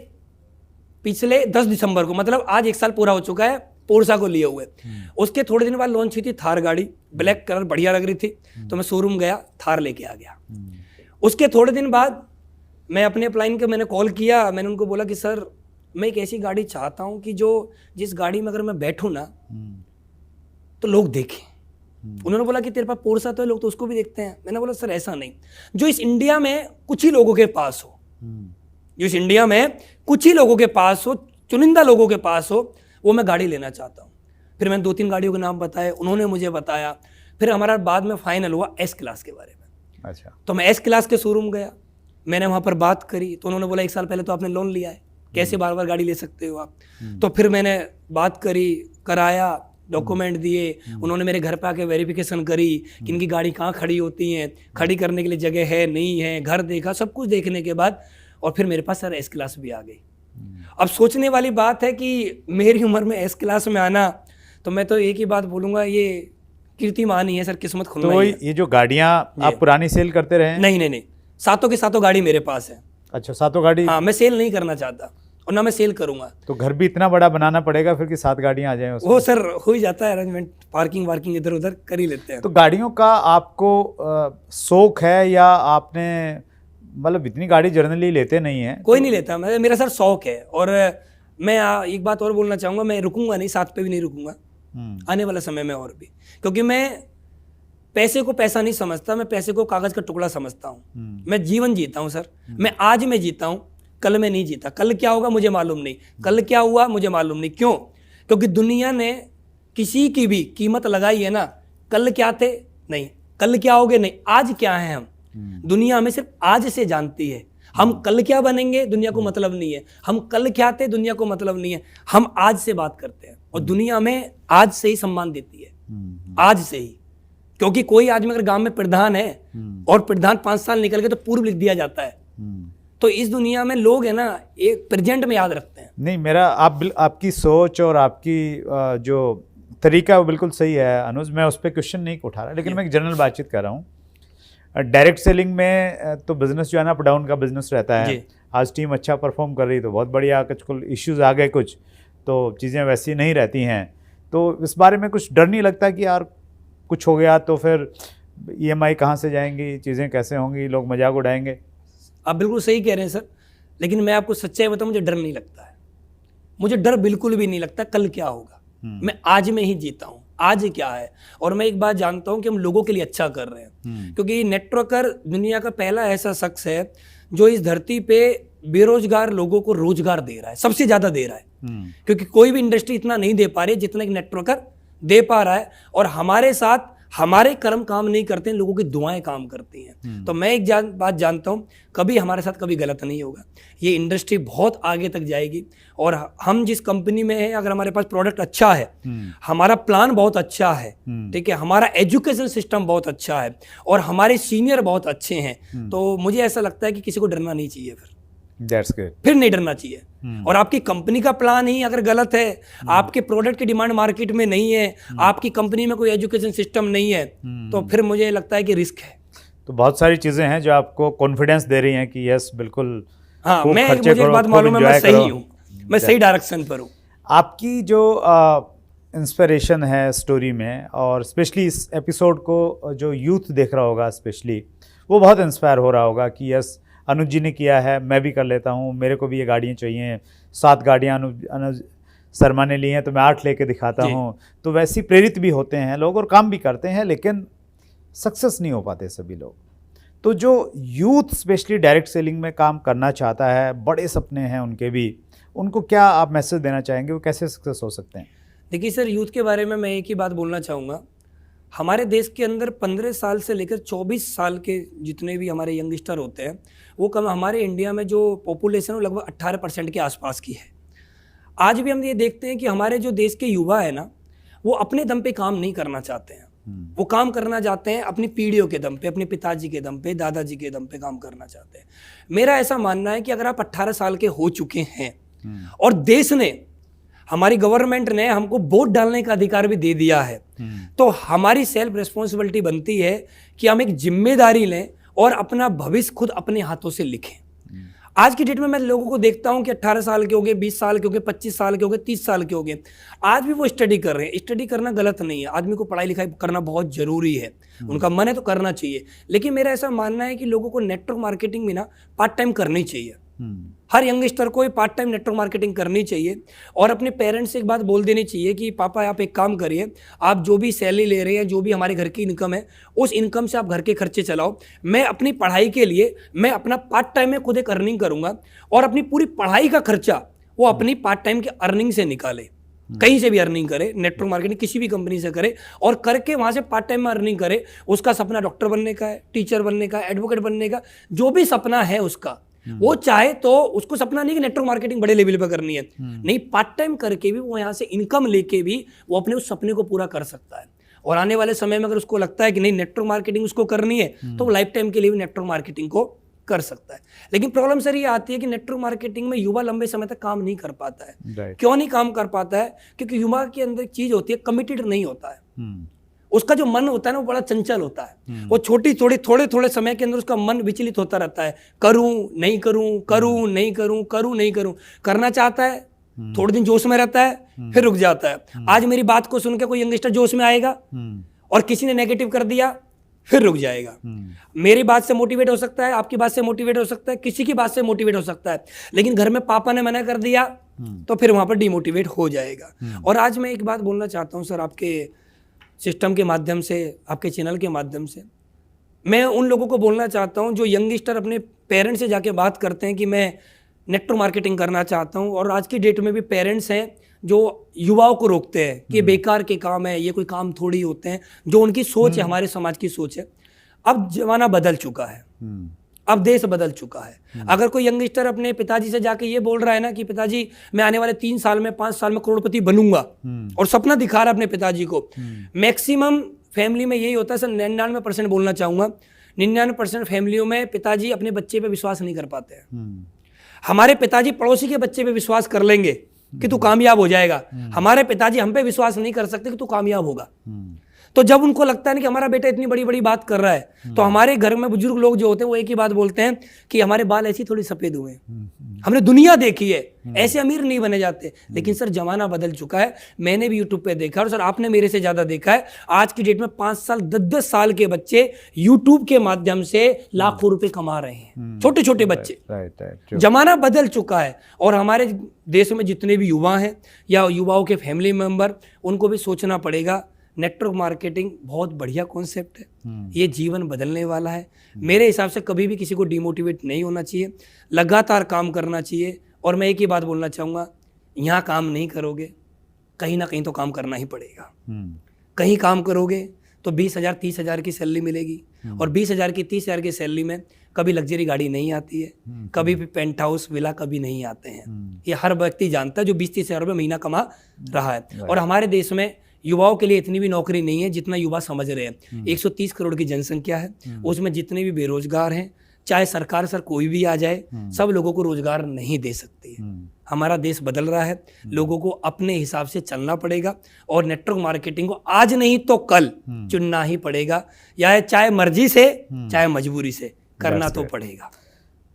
पिछले 10 दिसंबर को, मतलब आज 1 साल पूरा हो चुका है, पोर्सा को लिए हुए। उसके थोड़े दिन बाद लॉन्च हुई थी थार गाड़ी, ब्लैक कलर बढ़िया लग रही थी। तो मैं शोरूम गया, थार लेके आ गया। उसके थोड़े दिन बाद मैं अपने अपलाइन के मैंने कॉल किया। मैंने उनको बोला कि सर मैं एक ऐसी गाड़ी चाहता हूँ कि जिस गाड़ी में अगर मैं बैठूँ ना तो लोग देखें। उन्होंने बोला कि तेरे पास पोर्सा तो है, लोग तो उसको भी देखते हैं। मैंने बोला सर ऐसा नहीं, जो इस इंडिया में कुछ ही लोगों के पास हो, जो इस इंडिया में कुछ ही लोगों के पास हो, चुनिंदा लोगों के पास हो, वो मैं गाड़ी लेना चाहता हूँ। फिर मैंने 2-3 गाड़ियों के नाम बताए, उन्होंने मुझे बताया। फिर हमारा बाद में फाइनल हुआ S क्लास के बारे में। अच्छा। तो मैं S क्लास के शोरूम गया, मैंने वहाँ पर बात करी। तो उन्होंने बोला 1 साल पहले तो आपने लोन लिया है, कैसे बार बार गाड़ी ले सकते हो आप। तो फिर मैंने बात करी, कराया, डॉक्यूमेंट दिए। उन्होंने मेरे घर पे आके वेरिफिकेशन करी कि इनकी गाड़ी कहाँ खड़ी होती है, खड़ी करने के लिए जगह है नहीं है, घर देखा, सब कुछ देखने के बाद और फिर मेरे पास सर S क्लास भी आ गई। अब सोचने वाली बात है कि मेरी उम्र में S क्लास में आना, तो मैं तो एक ही बात बोलूँगा, ये कीर्तिमान ही है सर, किस्मत खुलना ही है। ये जो गाड़ियाँ आप पुरानी सेल करते रहे? नहीं, सातों के सातों गाड़ी मेरे पास है। अच्छा, सातों गाड़ी? हाँ, मैं सेल नहीं करना चाहता और ना मैं सेल करूंगा। तो घर भी इतना बड़ा बनाना पड़ेगा फिर कि 7 गाड़ियां आ जाएं उसमें? वो सर हो ही जाता है अरेंजमेंट, पार्किंग इधर उधर कर ही लेते हैं। तो गाड़ियों का आपको शौक है या आपने, मतलब इतनी गाड़ी जर्नली लेते नहीं है? कोई नहीं लेता, मेरा सर शौक है। और मैं एक बात और बोलना चाहूँगा, मैं रुकूंगा नहीं, 7 पे भी नहीं रुकूंगा आने वाला समय में और भी, क्योंकि मैं पैसे को पैसा नहीं समझता, मैं पैसे को कागज का टुकड़ा समझता हूँ। मैं जीवन जीता हूँ सर, मैं आज में जीता हूँ, कल में नहीं जीता। कल क्या होगा मुझे मालूम नहीं, कल क्या हुआ मुझे मालूम नहीं। क्यों? क्योंकि दुनिया ने किसी की भी कीमत लगाई है ना, कल क्या थे नहीं, कल क्या होगे नहीं, आज क्या है हम। दुनिया हमें सिर्फ आज से जानती है। हम कल क्या बनेंगे दुनिया को मतलब नहीं है, हम कल क्या थे दुनिया को मतलब नहीं है। हम आज से बात करते हैं और दुनिया हमें आज से ही सम्मान देती है, आज से ही। क्योंकि कोई आदमी अगर गांव में प्रधान है और प्रधान 5 साल निकल गए तो पूर्व लिख दिया जाता है। तो इस दुनिया में लोग है ना, एक प्रेजेंट में याद रखते हैं। नहीं, मेरा आपकी सोच और आपकी जो तरीका वो बिल्कुल सही है अनुज, मैं उस पर क्वेश्चन नहीं उठा रहा, लेकिन मैं एक जनरल बातचीत कर रहा हूँ। डायरेक्ट सेलिंग में तो बिजनेस जो है ना, अप डाउन का बिजनेस रहता है। आज टीम अच्छा परफॉर्म कर रही तो बहुत बढ़िया, कुछ इश्यूज आ गए कुछ तो चीज़ें वैसी नहीं रहती हैं। तो इस बारे में कुछ डर नहीं लगता कि यार कुछ हो गया तो फिर EMI कहाँ से जाएंगी, चीज़ें कैसे होंगी, लोग मजाक उड़ाएंगे? आप बिल्कुल सही कह रहे हैं सर, लेकिन मैं आपको सच्चाई बताऊं, मुझे डर नहीं लगता है। मुझे डर बिल्कुल भी नहीं लगता कल क्या होगा। मैं आज में ही जीता हूं, आज क्या है। और मैं एक बात जानता हूं कि हम लोगों के लिए अच्छा कर रहे हैं, क्योंकि नेटवर्कर दुनिया का पहला ऐसा शख्स है जो इस धरती पे बेरोजगार लोगों को रोजगार दे रहा है, सबसे ज्यादा दे रहा है। क्योंकि कोई भी इंडस्ट्री इतना नहीं दे पा रही जितना एक नेटवर्कर दे पा रहा है। और हमारे साथ हमारे कर्म काम नहीं करते हैं, लोगों की दुआएं काम करती हैं। तो मैं एक बात जानता हूं, कभी हमारे साथ कभी गलत नहीं होगा। ये इंडस्ट्री बहुत आगे तक जाएगी और हम जिस कंपनी में हैं, अगर हमारे पास प्रोडक्ट अच्छा है, हमारा प्लान बहुत अच्छा है, ठीक है, हमारा एजुकेशन सिस्टम बहुत अच्छा है और हमारे सीनियर बहुत अच्छे हैं, तो मुझे ऐसा लगता है कि किसी को डरना नहीं चाहिए। फिर नहीं डरना चाहिए। और आपकी कंपनी का प्लान ही अगर गलत है, आपके प्रोडक्ट की डिमांड मार्केट में नहीं है, आपकी कंपनी में कोई एजुकेशन सिस्टम नहीं है, तो फिर मुझे लगता है कि रिस्क है। तो बहुत सारी चीजें हैं जो आपको कॉन्फिडेंस दे रही हैं कि यस बिल्कुल, हाँ, मुझे एक बात मालूम है, मैं सही हूँ, मैं सही डायरेक्शन पर हूँ। आपकी जो इंस्पिरेशन है स्टोरी में, और स्पेशली इस एपिसोड को जो यूथ देख रहा होगा स्पेशली, वो बहुत इंस्पायर हो रहा होगा कि यस अनुज जी ने किया है, मैं भी कर लेता हूँ, मेरे को भी ये गाड़ियाँ चाहिए, 7 गाड़ियाँ अनुज शर्मा ने ली हैं तो मैं 8 लेके दिखाता हूँ। तो वैसे प्रेरित भी होते हैं लोग और काम भी करते हैं, लेकिन सक्सेस नहीं हो पाते सभी लोग। तो जो यूथ स्पेशली डायरेक्ट सेलिंग में काम करना चाहता है, बड़े सपने हैं उनके भी, उनको क्या आप मैसेज देना चाहेंगे, वो कैसे सक्सेस हो सकते हैं? देखिए सर, यूथ के बारे में मैं एक ही बात बोलना चाहूँगा। हमारे देश के अंदर 15 साल से लेकर 24 साल के जितने भी हमारे यंगस्टर होते हैं, वो कम हमारे इंडिया में जो पॉपुलेशन है वो लगभग 18% के आसपास की है। आज भी हम ये देखते हैं कि हमारे जो देश के युवा है ना, वो अपने दम पे काम नहीं करना चाहते हैं। वो काम करना चाहते हैं अपनी पीढ़ियों के दम पे, अपने पिताजी के दम पे, दादाजी के दम पे काम करना चाहते हैं। मेरा ऐसा मानना है कि अगर आप 18 साल के हो चुके हैं और देश ने, हमारी गवर्नमेंट ने हमको वोट डालने का अधिकार भी दे दिया है, तो हमारी सेल्फ रिस्पॉन्सिबिलिटी बनती है कि हम एक जिम्मेदारी लें और अपना भविष्य खुद अपने हाथों से लिखें। आज की डेट में मैं लोगों को देखता हूं कि 18 साल के हो गए, 20 साल के हो गए, 25 साल के हो गए, 30 साल के हो गए, आज भी वो स्टडी कर रहे हैं। स्टडी करना गलत नहीं है, आदमी को पढ़ाई लिखाई करना बहुत जरूरी है, उनका मन है तो करना चाहिए। लेकिन मेरा ऐसा मानना है कि लोगों को नेटवर्क मार्केटिंग भी ना पार्ट टाइम करनी चाहिए। हर यंगस्टर को पार्ट टाइम नेटवर्क मार्केटिंग करनी चाहिए और अपने पेरेंट्स से एक बात बोल देनी चाहिए कि पापा आप एक काम करिए, आप जो भी सैलरी ले रहे हैं, जो भी हमारे घर की इनकम है, उस इनकम से आप घर के खर्चे चलाओ। मैं अपनी पढ़ाई के लिए मैं अपना पार्ट टाइम में खुद एक अर्निंग करूंगा और अपनी पूरी पढ़ाई का खर्चा वो अपनी पार्ट टाइम के अर्निंग से निकाले। कहीं से भी अर्निंग करे, नेटवर्क मार्केटिंग किसी भी कंपनी से करे और करके वहां से पार्ट टाइम में अर्निंग करे। उसका सपना डॉक्टर बनने का है, टीचर बनने का, एडवोकेट बनने का, जो भी सपना है उसका, वो चाहे तो उसको सपना नहीं कि नेटवर्क मार्केटिंग बड़े लेवल पे करनी है, नहीं, पार्ट टाइम करके भी वो यहाँ से इनकम लेके भी वो अपने उस सपने को पूरा कर सकता है। और आने वाले समय में अगर उसको लगता है कि नहीं नेटवर्क मार्केटिंग उसको करनी है, तो वो लाइफ टाइम के लिए भी नेटवर्क मार्केटिंग को कर सकता है। लेकिन प्रॉब्लम सर ये आती है कि नेटवर्क मार्केटिंग में युवा लंबे समय तक काम नहीं कर पाता है। क्यों नहीं काम कर पाता है? क्योंकि युवा के अंदर एक चीज होती है, कमिटेड नहीं होता है। उसका जो मन होता है ना वो बड़ा चंचल होता है। वो थोड़े समय के अंदर उसका मन विचलित होता रहता है, करूं नहीं करूं, करूं नहीं करूं, करूं नहीं करूं, करना चाहता है, थोड़े दिन जोश में रहता है, फिर रुक जाता है। आज मेरी बात को सुन के कोई यंगस्टर जोश में आएगा और किसी ने नेगेटिव कर दिया, फिर रुक जाएगा। मेरी बात से मोटिवेट हो सकता है, आपकी बात से मोटिवेट हो सकता है, किसी की बात से मोटिवेट हो सकता है, लेकिन घर में पापा ने मना कर दिया तो फिर वहां पर डिमोटिवेट हो जाएगा। और आज मैं एक बात बोलना चाहता हूं सर, आपके सिस्टम के माध्यम से, आपके चैनल के माध्यम से, मैं उन लोगों को बोलना चाहता हूं जो यंगस्टर अपने पेरेंट्स से जाके बात करते हैं कि मैं नेटवर्क मार्केटिंग करना चाहता हूं, और आज की डेट में भी पेरेंट्स हैं जो युवाओं को रोकते हैं कि बेकार के काम है, ये कोई काम थोड़ी होते हैं, जो उनकी सोच है, हमारे समाज की सोच है। अब जमाना बदल चुका है, अब देश बदल चुका है। अगर कोई यंगस्टर अपने पिताजी से जाके ये बोल रहा है ना कि पिताजी मैं आने वाले 3 साल में 5 साल में करोड़पति बनूंगा, और सपना दिखा रहा है अपने पिताजी को, मैक्सिमम फैमिली में यही होता है सर। 99% बोलना चाहूंगा, 99% फैमिलियों में पिताजी अपने बच्चे पे विश्वास नहीं कर पाते हैं। हमारे पिताजी पड़ोसी के बच्चे पे विश्वास कर लेंगे कि तू कामयाब हो जाएगा, हमारे पिताजी हम पे विश्वास नहीं कर सकते कि तू कामयाब होगा। तो जब उनको लगता है ना कि हमारा बेटा इतनी बड़ी बड़ी बात कर रहा है, तो हमारे घर में बुजुर्ग लोग जो होते हैं वो एक ही बात बोलते हैं कि हमारे बाल ऐसी थोड़ी सफेद हुए, हमने दुनिया देखी है, ऐसे अमीर नहीं बने जाते। लेकिन सर जमाना बदल चुका है, मैंने भी यूट्यूब पे देखा और सर आपने मेरे से ज्यादा देखा है। आज की डेट में 5 साल 10-10 साल के बच्चे यूट्यूब के माध्यम से लाखों रुपए कमा रहे हैं, छोटे छोटे बच्चे। जमाना बदल चुका है और हमारे देश में जितने भी युवा हैं या युवाओं के फैमिली मेंबर, उनको भी सोचना पड़ेगा। नेटवर्क मार्केटिंग बहुत बढ़िया कॉन्सेप्ट है, ये जीवन बदलने वाला है। मेरे हिसाब से कभी भी किसी को डिमोटिवेट नहीं होना चाहिए, लगातार काम करना चाहिए। और मैं एक ही बात बोलना चाहूँगा, यहाँ काम नहीं करोगे, कहीं ना कहीं तो काम करना ही पड़ेगा। कहीं काम करोगे तो 20,000 30,000 की सैलरी मिलेगी, और 20,000 की 30,000 की सैलरी में कभी लग्जरी गाड़ी नहीं आती है, कभी भी पेंट हाउस विला कभी नहीं आते हैं। ये हर व्यक्ति जानता है जो 20-30 हज़ार रुपये महीना कमा रहा है। और हमारे देश में युवाओं के लिए इतनी भी नौकरी नहीं है जितना युवा समझ रहे हैं। 130 करोड़ की जनसंख्या है, उसमें जितने भी बेरोजगार हैं, चाहे सरकार सर कोई भी आ जाए, सब लोगों को रोजगार नहीं दे सकती है। हमारा देश बदल रहा है, लोगों को अपने हिसाब से चलना पड़ेगा, और नेटवर्क मार्केटिंग को आज नहीं तो कल चुनना ही पड़ेगा, या चाहे मर्जी से चाहे मजबूरी से करना तो पड़ेगा।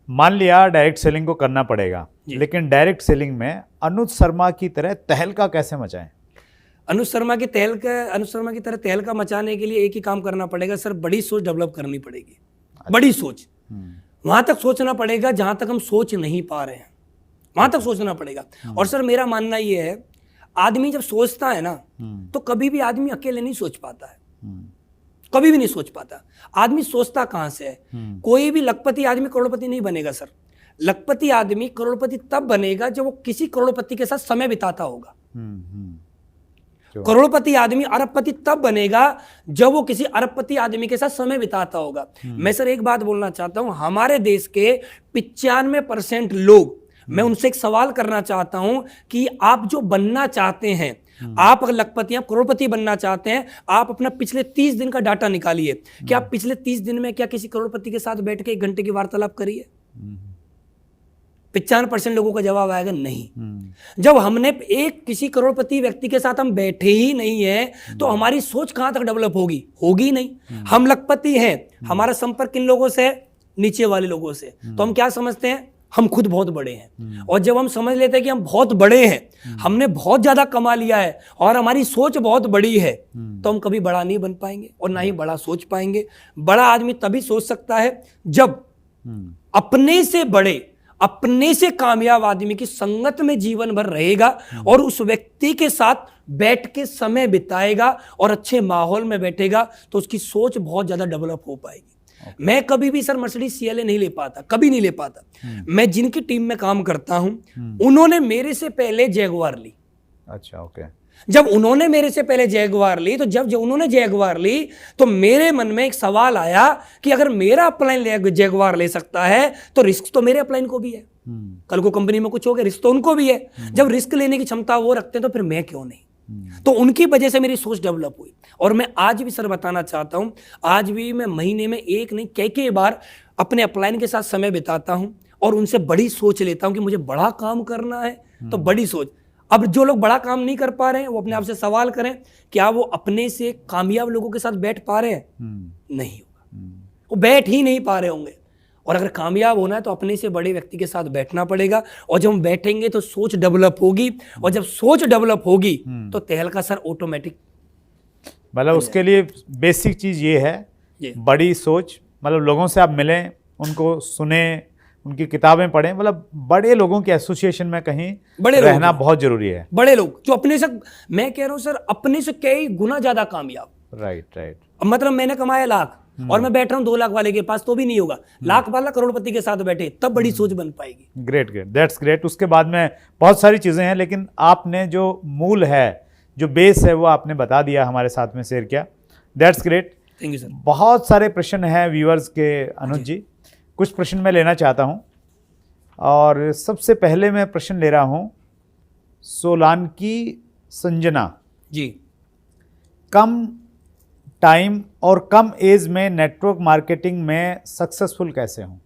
मान लिया डायरेक्ट सेलिंग को करना पड़ेगा, लेकिन डायरेक्ट सेलिंग में अनुज शर्मा की तरह तहलका कैसे मचाएं? अनुज शर्मा की तरह तहलका मचाने के लिए एक ही काम करना पड़ेगा सर, बड़ी सोच डेवलप करनी पड़ेगी। बड़ी सोच, वहां तक सोचना पड़ेगा जहां तक हम सोच नहीं पा रहे हैं, वहां तक सोचना पड़ेगा। और सर मेरा मानना ये है, आदमी जब सोचता है ना तो कभी भी आदमी अकेले नहीं सोच पाता है, कभी भी नहीं सोच पाता। आदमी सोचता कहां से है? कोई भी लखपति आदमी करोड़पति नहीं बनेगा सर। लखपति आदमी करोड़पति तब बनेगा जब वो किसी करोड़पति के साथ समय बिताता होगा। करोड़पति आदमी अरबपति तब बनेगा जब वो किसी अरबपति आदमी के साथ समय बिताता होगा। मैं सर एक बात बोलना चाहता हूं, हमारे देश के 95% लोग, मैं उनसे एक सवाल करना चाहता हूं कि आप जो बनना चाहते हैं, आप अगर लखपति आप करोड़पति बनना चाहते हैं, आप अपना पिछले 30 दिन का डाटा निकालिए कि आप पिछले 30 दिन में क्या किसी करोड़पति के साथ बैठ के 1 घंटे की वार्तालाप करिए। 95% लोगों का जवाब आएगा नहीं। जब हमने एक किसी करोड़पति व्यक्ति के साथ हम बैठे ही नहीं है तो हमारी सोच कहां तक डेवलप होगी? होगी नहीं। हम लखपति हैं, हमारा संपर्क किन लोगों से? नीचे वाले लोगों से। तो हम क्या समझते हैं? हम खुद बहुत बड़े हैं। और जब हम समझ लेते हैं कि हम बहुत बड़े हैं, हमने बहुत ज्यादा कमा लिया है और हमारी सोच बहुत बड़ी है, तो हम कभी बड़ा नहीं बन पाएंगे और ना ही बड़ा सोच पाएंगे। बड़ा आदमी तभी सोच सकता है जब अपने से बड़े, अपने से कामयाब आदमी की संगत में जीवन भर रहेगा और उस व्यक्ति के साथ बैठ के समय बिताएगा और अच्छे माहौल में बैठेगा, तो उसकी सोच बहुत ज्यादा डेवलप हो पाएगी। मैं कभी भी सर मर्सिडीज CLA नहीं ले पाता, कभी नहीं ले पाता। मैं जिनकी टीम में काम करता हूं, उन्होंने मेरे से पहले जैगुआर ली। अच्छा, ओके। जब उन्होंने मेरे से पहले जैगुआर ली, तो जब उन्होंने जैगुआर ली तो मेरे मन में एक सवाल आया कि अगर मेरा अपलाइन जैगुआर ले सकता है तो रिस्क तो मेरे अपलाइन को भी है। कल को कंपनी में कुछ हो गया, रिस्क तो उनको भी है। जब रिस्क लेने की क्षमता वो रखते हैं तो फिर मैं क्यों नहीं? तो उनकी वजह से मेरी सोच डेवलप हुई। और मैं आज भी सर बताना चाहता हूं, आज भी मैं महीने में एक नहीं कई बार अपने अपलाइन के साथ समय बिताता हूं और उनसे बड़ी सोच लेता हूं कि मुझे बड़ा काम करना है, तो बड़ी सोच। अब जो लोग बड़ा काम नहीं कर पा रहे हैं वो अपने आप से सवाल करें, क्या वो अपने से कामयाब लोगों के साथ बैठ पा रहे हैं? नहीं होगा, वो बैठ ही नहीं पा रहे होंगे। और अगर कामयाब होना है तो अपने से बड़े व्यक्ति के साथ बैठना पड़ेगा, और जब हम बैठेंगे तो सोच डेवलप होगी, और जब सोच डेवलप होगी तो तहलका सर ऑटोमेटिक। मतलब उसके लिए बेसिक चीज ये है बड़ी सोच। मतलब लोगों से आप मिलें, उनको सुने, उनकी किताबें पढ़ें, मतलब बड़े लोगों के एसोसिएशन में कहीं रहना बहुत जरूरी है। बड़े लोग जो अपने से, मैं कह रहा हूं सर, अपने से कई गुना ज्यादा कामयाब। राइट। मतलब मैंने कमाया लाख और मैं बैठ रहा हूं 2 लाख वाले के पास, तो भी नहीं होगा। लाख वाला करोड़पति के साथ बैठे तब बड़ी सोच बन पाएगी। Great, that's great. उसके बाद में बहुत सारी चीजें हैं, लेकिन आपने जो मूल है, जो बेस है, वो आपने बता दिया, हमारे साथ में शेयर किया। That's great, thank you sir. बहुत सारे प्रश्न हैं व्यूअर्स के अनुज जी। कुछ प्रश्न मैं लेना चाहता हूं, और सबसे पहले मैं प्रश्न ले रहा हूं सोलांकी संजना जी। कम टाइम और कम एज में नेटवर्क मार्केटिंग में सक्सेसफुल कैसे हों?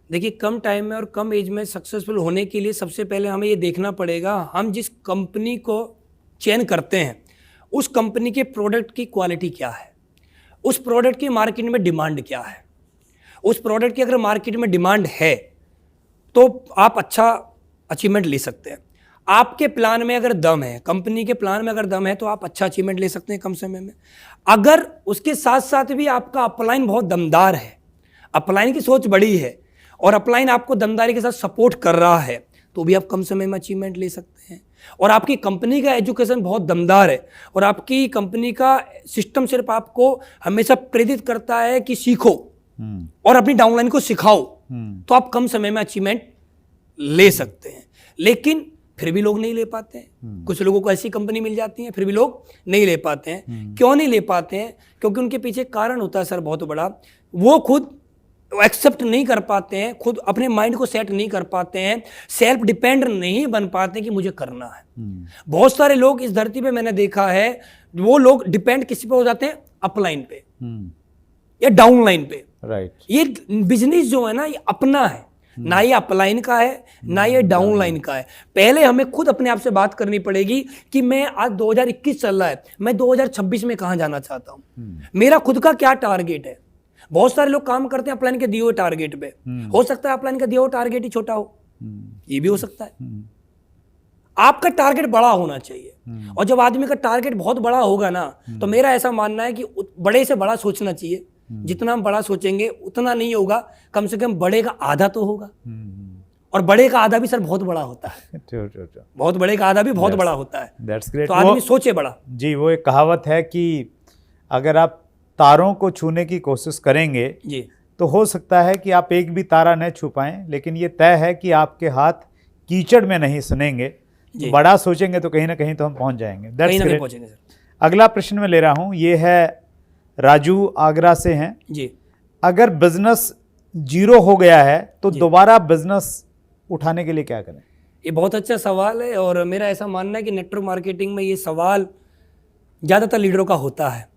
देखिए, कम टाइम में और कम एज में सक्सेसफुल होने के लिए सबसे पहले हमें ये देखना पड़ेगा, हम जिस कंपनी को चयन करते हैं उस कंपनी के प्रोडक्ट की क्वालिटी क्या है, उस प्रोडक्ट की मार्केट में डिमांड क्या है। उस प्रोडक्ट की अगर मार्केट में डिमांड है तो आप अच्छा अचीवमेंट ले सकते हैं। आपके प्लान में अगर दम है, कंपनी के प्लान में अगर दम है, तो आप अच्छा अचीवमेंट ले सकते हैं कम समय में। अगर उसके साथ साथ भी आपका अपलाइन बहुत दमदार है, अपलाइन की सोच बड़ी है और अपलाइन आपको दमदारी के साथ सपोर्ट कर रहा है, तो भी आप कम समय में अचीवमेंट ले सकते हैं। और आपकी कंपनी का एजुकेशन बहुत दमदार है और आपकी कंपनी का सिस्टम सिर्फ आपको हमेशा प्रेरित करता है कि सीखो और अपनी डाउनलाइन को सिखाओ, तो आप कम समय में अचीवमेंट ले सकते हैं। लेकिन फिर भी लोग नहीं ले पाते हैं। कुछ लोगों को ऐसी कंपनी मिल जाती है फिर भी लोग नहीं ले पाते हैं। क्यों नहीं ले पाते हैं? क्योंकि उनके पीछे कारण होता है सर बहुत बड़ा। वो खुद एक्सेप्ट नहीं कर पाते हैं, खुद अपने माइंड को सेट नहीं कर पाते हैं, सेल्फ डिपेंड नहीं बन पाते कि मुझे करना है। बहुत सारे लोग इस धरती पे मैंने देखा है, वो लोग डिपेंड किसी पे हो जाते हैं? अपलाइन पे या डाउनलाइन पे। राइट। ये बिजनेस जो है ना ये अपना है, ना ये अपलाइन का है ना ये डाउनलाइन का है। पहले हमें खुद अपने आप से बात करनी पड़ेगी कि मैं आज 2021 चल रहा है, मैं 2026 में कहां जाना चाहता हूं, मेरा खुद का क्या टारगेट है। बहुत सारे लोग काम करते हैं अपलाइन के दिए हुए टारगेट पे। हो सकता है अपलाइन का दिया हुआ टारगेट ही छोटा हो, ये भी हो सकता है। आपका टारगेट बड़ा होना चाहिए, और जब आदमी का टारगेट बहुत बड़ा होगा ना, तो मेरा ऐसा मानना है कि बड़े से बड़ा सोचना चाहिए। जितना हम बड़ा सोचेंगे उतना नहीं होगा, कम से कम बड़े का आधा तो होगा। और बड़े का आधा भी सर बहुत बड़ा होता है। बहुत बड़े का आधा भी बहुत बड़ा होता है। That's great. तो आदमी सोचे बड़ा। जी, वो एक कहावत है कि अगर आप तारों को छूने की कोशिश करेंगे जी, तो हो सकता है कि आप एक भी तारा न छू पाएं, लेकिन ये तय है कि आपके हाथ कीचड़ में नहीं सनेंगे। तो बड़ा सोचेंगे तो कहीं ना कहीं तो हम पहुंच जाएंगे। कहीं ना कहीं पहुंचेंगे सर। अगला प्रश्न मैं ले रहा हूं, ये है राजू आगरा से हैं जी। अगर बिजनेस जीरो हो गया है तो दोबारा बिजनेस उठाने के लिए क्या करें? ये बहुत अच्छा सवाल है, और मेरा ऐसा मानना है कि नेटवर्क मार्केटिंग में ये सवाल ज़्यादातर लीडरों का होता है।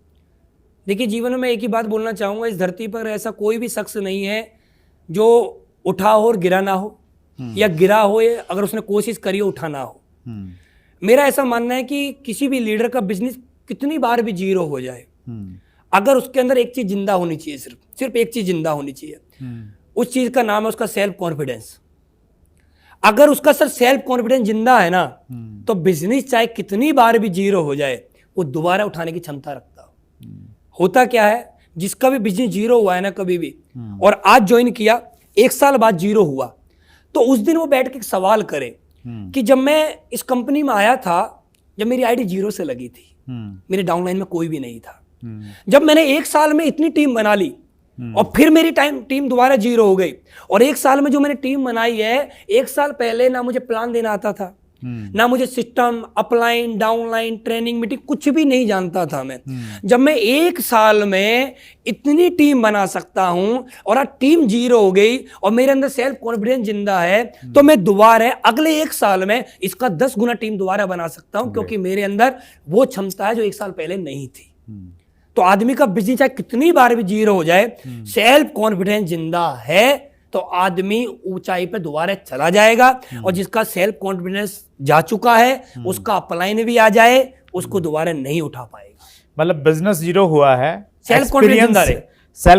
देखिए, जीवन में एक ही बात बोलना चाहूँगा, इस धरती पर ऐसा कोई भी शख्स नहीं है जो उठा हो और गिरा ना हो, या गिरा हो अगर उसने कोशिश करी हो उठा ना हो। मेरा ऐसा मानना है कि किसी भी लीडर का बिजनेस कितनी बार भी जीरो हो जाए, अगर उसके अंदर एक चीज जिंदा होनी चाहिए, सिर्फ एक चीज जिंदा होनी चाहिए। उस चीज का नाम है उसका सेल्फ कॉन्फिडेंस। अगर उसका सर सेल्फ कॉन्फिडेंस जिंदा है ना, तो बिजनेस चाहे कितनी बार भी जीरो हो जाए वो दोबारा उठाने की क्षमता रखता हो। होता क्या है, जिसका भी बिजनेस जीरो हुआ है ना कभी भी, और आज ज्वाइन किया, एक साल बाद जीरो हुआ, तो उस दिन वो बैठ के एक सवाल करे कि जब मैं इस कंपनी में आया था, जब मेरी आईडी जीरो से लगी थी, मेरे डाउनलाइन में कोई भी नहीं था, जब मैंने एक साल में इतनी टीम बना ली और फिर मेरी टीम दोबारा जीरो हो गई, और एक साल में जो मैंने टीम बनाई है, एक साल पहले ना मुझे प्लान देना आता था, ना मुझे system, upline, downline, training, meeting कुछ भी नहीं जानता था मैं। जब मैं एक साल में इतनी टीम बना सकता हूं और आज टीम जीरो हो गई और मेरे अंदर सेल्फ कॉन्फिडेंस जिंदा है, तो मैं दोबारा अगले एक साल में इसका 10 गुना टीम दोबारा बना सकता हूं, क्योंकि मेरे अंदर वो क्षमता है जो एक साल पहले नहीं थी। तो आदमी का बिजनेस चाहे कितनी बार भी जीरो हो जाए, सेल्फ कॉन्फिडेंस जिंदा है तो आदमी ऊंचाई पे दोबारा चला जाएगा, और जिसका सेल्फ कॉन्फिडेंस जा चुका है उसका अपलाइन भी आ जाए, उसको दोबारा नहीं उठा पाएगा। मतलब बिजनेस जीरो हुआ है, सेल्फ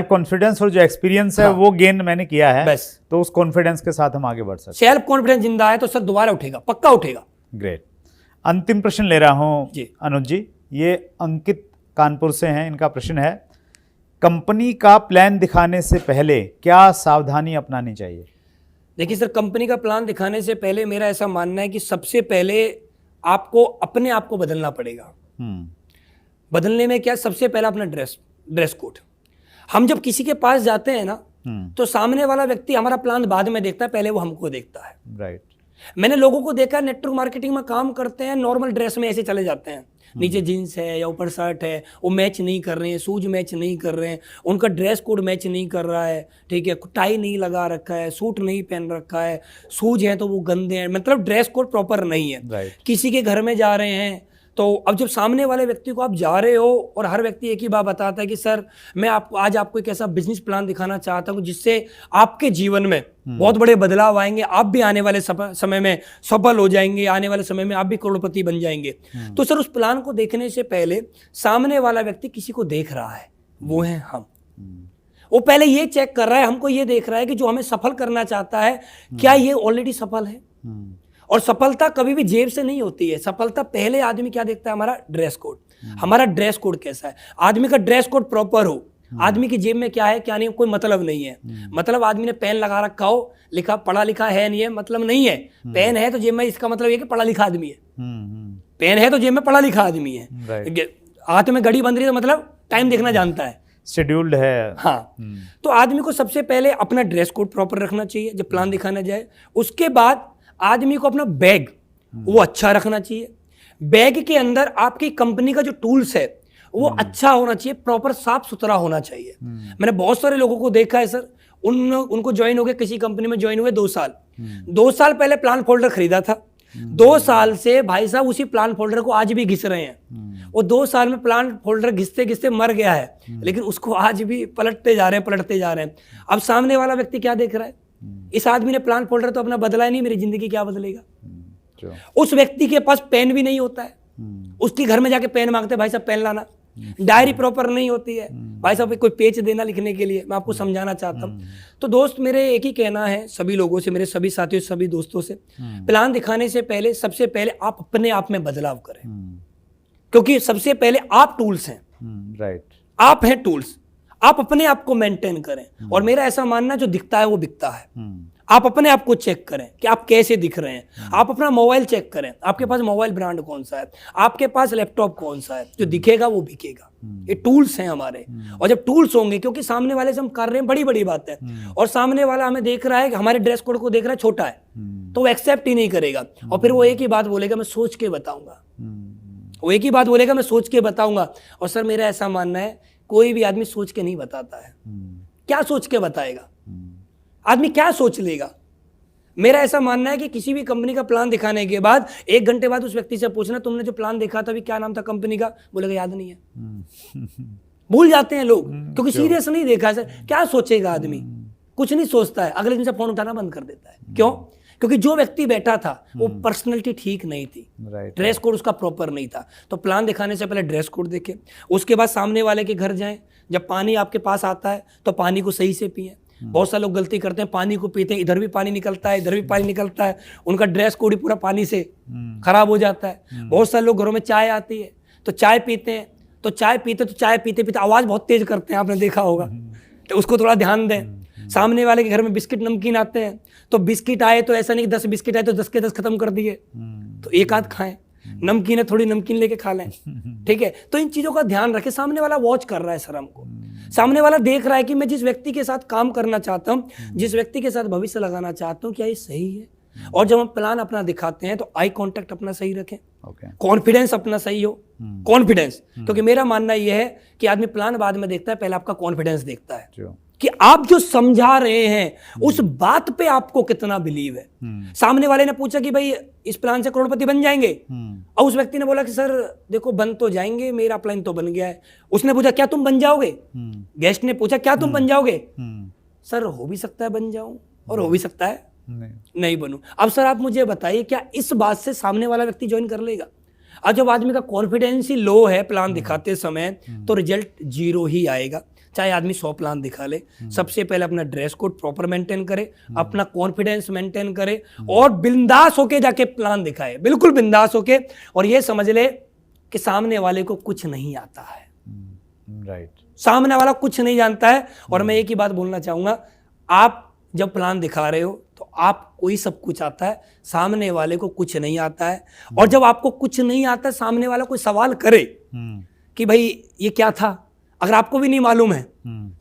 कॉन्फिडेंस और जो एक्सपीरियंस है वो गेन मैंने किया है, बस तो उस कॉन्फिडेंस के साथ हम आगे बढ़ सकते हैं। सेल्फ कॉन्फिडेंस जिंदा है तो सर दोबारा उठेगा, पक्का उठेगा। ग्रेट। अंतिम प्रश्न ले रहा हूं जी। अनुज जी, ये अंकित कानपुर से हैं, इनका प्रश्न है कंपनी का प्लान दिखाने से पहले क्या सावधानी अपनानी चाहिए? देखिए सर, कंपनी का प्लान दिखाने से पहले मेरा ऐसा मानना है कि सबसे पहले आपको अपने आप को बदलना पड़ेगा। बदलने में क्या, सबसे पहला अपना ड्रेस कोड। हम जब किसी के पास जाते हैं ना, तो सामने वाला व्यक्ति हमारा प्लान बाद में देखता है, पहले वो हमको देखता है। राइट। मैंने लोगों को देखा, नेटवर्क मार्केटिंग में काम करते हैं, नॉर्मल ड्रेस में ऐसे चले जाते हैं, नीचे जीन्स है या ऊपर शर्ट है, वो मैच नहीं कर रहे हैं, शूज मैच नहीं कर रहे हैं, उनका ड्रेस कोड मैच नहीं कर रहा है, ठीक है, टाई नहीं लगा रखा है, सूट नहीं पहन रखा है, शूज हैं तो वो गंदे हैं, मतलब ड्रेस कोड प्रॉपर नहीं है। Right. किसी के घर में जा रहे हैं, तो अब जब सामने वाले व्यक्ति को आप जा रहे हो और हर व्यक्ति एक ही बात बताता है कि सर मैं आपको आज आपको एक ऐसा बिजनेस प्लान दिखाना चाहता हूं जिससे आपके जीवन में बहुत बड़े बदलाव आएंगे, आप भी आने वाले समय में सफल हो जाएंगे, आने वाले समय में आप भी करोड़पति बन जाएंगे। तो सर उस प्लान को देखने से पहले सामने वाला व्यक्ति किसी को देख रहा है, वो है हम। वो पहले ये चेक कर रहा है, हमको ये देख रहा है कि जो हमें सफल करना चाहता है क्या ये ऑलरेडी सफल है। और सफलता कभी भी जेब से नहीं होती है, सफलता पहले आदमी क्या देखता है, हमारा ड्रेस कोड। हमारा ड्रेस कोड कैसा है, आदमी का ड्रेस कोड प्रॉपर हो, आदमी की जेब में क्या है क्या नहीं कोई मतलब नहीं है। मतलब आदमी ने पेन लगा रखा हो, लिखा पढ़ा लिखा है नहीं है, मतलब नहीं है। पेन है तो जेब में, इसका मतलब ये कि पढ़ा लिखा आदमी है। पेन है तो जेब में पढ़ा लिखा आदमी है। हाथ में घड़ी बंध रही है तो मतलब टाइम देखना जानता है, शेड्यूल्ड है। हाँ। तो आदमी को सबसे पहले अपना ड्रेस कोड प्रॉपर रखना चाहिए जब प्लान दिखाना जाए। उसके बाद आदमी को अपना बैग वो अच्छा रखना चाहिए। बैग के अंदर आपकी कंपनी का जो टूल्स है वो अच्छा होना चाहिए, प्रॉपर साफ सुथरा होना चाहिए। मैंने बहुत सारे लोगों को देखा है सर, उनको ज्वाइन हो गए, किसी कंपनी में ज्वाइन हुए 2 साल, 2 साल पहले प्लान फोल्डर खरीदा था, 2 साल से भाई साहब उसी प्लान फोल्डर को आज भी घिस रहे हैं। वो 2 साल में प्लान फोल्डर घिसते घिसते मर गया है, लेकिन उसको आज भी पलटते जा रहे हैं। अब सामने वाला व्यक्ति क्या देख रहा है, इस आदमी ने प्लान फोल्डर तो अपना बदला नहीं, मेरी जिंदगी क्या बदलेगा। उस व्यक्ति के पास पेन भी नहीं होता है, उसके घर में जाके पेन मांगते, भाई साहब पेन लाना। डायरी प्रॉपर नहीं होती है, भाई साहब कोई पेज देना लिखने के लिए। मैं आपको समझाना चाहता हूँ। तो दोस्त, मेरे एक ही कहना है सभी लोगों से, मेरे सभी साथियों, सभी दोस्तों से, प्लान दिखाने से पहले सबसे पहले आप अपने आप में बदलाव करें, क्योंकि सबसे पहले आप टूल्स हैं। राइट, आप हैं टूल्स, आप अपने आप को मेंटेन करें। और मेरा ऐसा मानना है जो दिखता है वो बिकता है। आप अपने आप को चेक करें कि आप कैसे दिख रहे हैं। आप अपना मोबाइल चेक करें, आपके पास मोबाइल ब्रांड कौन सा है, आपके पास लैपटॉप कौन सा है, जो दिखेगा वो बिकेगा। ये टूल्स हैं हमारे। और जब टूल्स होंगे, क्योंकि सामने वाले से हम कर रहे हैं बड़ी बड़ी बातें, और सामने वाला हमें देख रहा है कि हमारे ड्रेस कोड को देख रहा है छोटा है, तो वो एक्सेप्ट ही नहीं करेगा। और फिर वो एक ही बात बोलेगा, मैं सोच के बताऊंगा। वो एक ही बात बोलेगा, मैं सोच के बताऊंगा। और सर मेरा ऐसा मानना है, कोई भी आदमी सोच के नहीं बताता है। क्या सोच के बताएगा आदमी, क्या सोच लेगा। मेरा ऐसा मानना है कि किसी भी कंपनी का प्लान दिखाने के बाद 1 घंटे बाद उस व्यक्ति से पूछना, तुमने जो प्लान देखा था अभी क्या नाम था कंपनी का, बोलेगा याद नहीं है। भूल जाते हैं लोग, क्योंकि सीरियस नहीं देखा है। सर क्या सोचेगा आदमी, कुछ नहीं सोचता है, अगले दिन से फोन उठाना बंद कर देता है। क्यों? क्योंकि जो व्यक्ति बैठा था वो पर्सनैलिटी ठीक नहीं थी, ड्रेस कोड उसका प्रॉपर नहीं था। तो प्लान दिखाने से पहले ड्रेस कोड देखें, उसके बाद सामने वाले के घर जाएं। जब पानी आपके पास आता है तो पानी को सही से पिएं। बहुत सारे लोग गलती करते हैं, पानी को पीते हैं, इधर भी पानी निकलता है, इधर भी पानी निकलता है, उनका ड्रेस कोड ही पूरा पानी से खराब हो जाता है। बहुत सारे लोग घरों में चाय आती है तो चाय पीते हैं, तो चाय पीते पीते आवाज़ बहुत तेज करते हैं, आपने देखा होगा, तो उसको थोड़ा ध्यान दें। सामने वाले के घर में बिस्किट नमकीन आते हैं, तो बिस्किट आए तो ऐसा नहीं कि 10 बिस्किट आए तो 10 के 10 खत्म कर दिए, तो एक आध खाएं। नमकीन है, थोड़ी नमकीन लेके खा लें, ठीक है। तो इन चीज़ों का ध्यान रखें। सामने वाला वॉच कर रहा है सर हमको, सामने वाला देख रहा है कि मैं जिस व्यक्ति के साथ काम करना चाहता हूँ, जिस व्यक्ति के साथ भविष्य लगाना चाहता हूँ, क्या ये सही है। और जब हम प्लान अपना दिखाते हैं तो आई कांटेक्ट अपना सही रखें, कॉन्फिडेंस अपना सही हो, कॉन्फिडेंस। क्योंकि मेरा मानना यह है कि आदमी प्लान बाद में देखता है, पहले आपका कॉन्फिडेंस देखता है कि आप जो समझा रहे हैं उस बात पे आपको कितना बिलीव है। सामने वाले ने पूछा कि भाई इस प्लान से करोड़पति बन जाएंगे, और उस व्यक्ति ने बोला कि सर देखो बन तो जाएंगे, मेरा प्लान तो बन गया है। उसने पूछा क्या तुम बन जाओगे, गेस्ट ने पूछा क्या तुम बन जाओगे, सर हो भी सकता है बन जाऊं और हो भी सकता है नहीं बनूं। अब सर आप मुझे बताइए, क्या इस बात से सामने वाला व्यक्ति ज्वाइन कर लेगा? और जब आदमी का कॉन्फिडेंस ही लो है प्लान दिखाते समय, तो रिजल्ट 0 ही आएगा। चाहे आदमी 100 प्लान दिखा ले, सबसे पहले अपना ड्रेस कोड प्रॉपर मेंटेन करे, अपना कॉन्फिडेंस मेंटेन करे, और बिंदास होके जाके प्लान दिखाए, बिल्कुल बिंदास होके। और ये समझ ले कि सामने वाले को कुछ नहीं आता है, राइट, सामने वाला कुछ नहीं जानता है। और मैं एक ही बात बोलना चाहूंगा, आप जब प्लान दिखा रहे हो तो आपको ही सब कुछ आता है, सामने वाले को कुछ नहीं आता है। और जब आपको कुछ नहीं आता, सामने वाला कोई सवाल करे कि भाई ये क्या था, अगर आपको भी नहीं मालूम है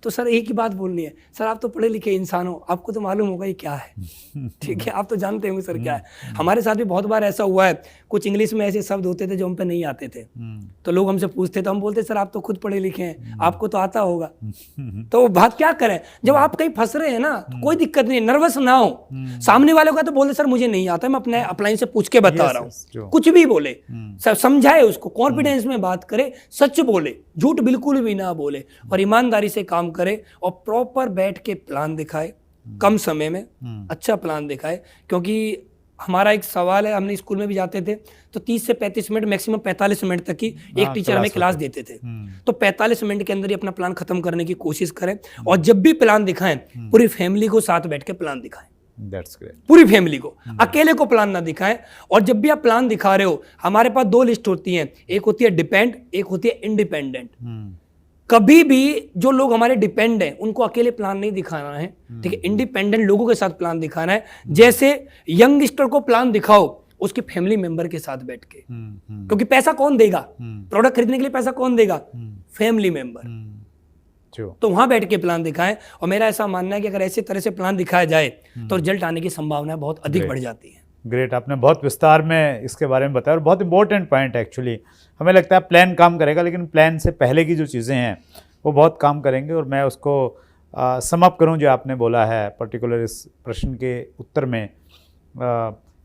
तो सर एक ही बात बोलनी है, सर आप तो पढ़े लिखे इंसान हो, आपको तो मालूम होगा ये क्या है। ठीक है, आप तो जानते होंगे सर क्या है। हमारे साथ भी बहुत बार ऐसा हुआ है, कुछ इंग्लिश में ऐसे शब्द होते थे जो हम पे नहीं आते थे, तो लोग हमसे पूछते, तो हम बोलते सर आप तो खुद पढ़े लिखे हैं, आपको तो आता होगा। तो बात क्या करें, जब आप कहीं फंस रहे हैं ना, तो कोई दिक्कत नहीं, नर्वस ना हो। सामने वाले का तो बोले सर मुझे नहीं आता, मैं अपने अपलाइन से पूछ के बता रहा हूँ, कुछ भी बोले, समझाए उसको, कॉन्फिडेंस में बात करे, सच बोले, झूठ बिल्कुल भी ना बोले, और ईमानदारी से काम करे, और प्रॉपर बैठ के प्लान दिखाए, कम समय में अच्छा प्लान दिखाए। क्योंकि हमारा एक सवाल है, हमने स्कूल में भी जाते थे तो 30 से 35 मिनट, मैक्सिमम 45 मिनट तक की एक टीचर हमें क्लास देते थे। तो 45 मिनट के अंदर ही अपना प्लान खत्म करने की कोशिश करें, और जब भी प्लान दिखाएं पूरी फैमिली को साथ बैठ के प्लान दिखाएं। That's great. पूरी फैमिली को, अकेले को प्लान ना दिखाएं। और जब भी आप प्लान दिखा रहे हो, हमारे पास 2 लिस्ट होती हैं, एक होती है डिपेंड, एक होती है इंडिपेंडेंट। कभी भी जो लोग हमारे डिपेंड हैं उनको अकेले प्लान नहीं दिखाना है, ठीक है, इंडिपेंडेंट लोगों के साथ प्लान दिखाना है। जैसे यंगस्टर को प्लान दिखाओ उसके फैमिली मेंबर के साथ बैठ के, क्योंकि पैसा कौन देगा, प्रोडक्ट खरीदने के लिए पैसा कौन देगा, फैमिली मेंबर। तो वहां बैठ के प्लान दिखाएं। और मेरा ऐसा मानना है कि अगर ऐसे तरह से प्लान दिखाया जाए तो रिजल्ट आने की संभावना बहुत अधिक बढ़ जाती है। ग्रेट, आपने बहुत विस्तार में इसके बारे में बताया और बहुत इंपॉर्टेंट पॉइंट है एक्चुअली। हमें लगता है प्लान काम करेगा, लेकिन प्लान से पहले की जो चीज़ें हैं वो बहुत काम करेंगे। और मैं उसको सम अप करूं जो आपने बोला है पर्टिकुलर इस प्रश्न के उत्तर में।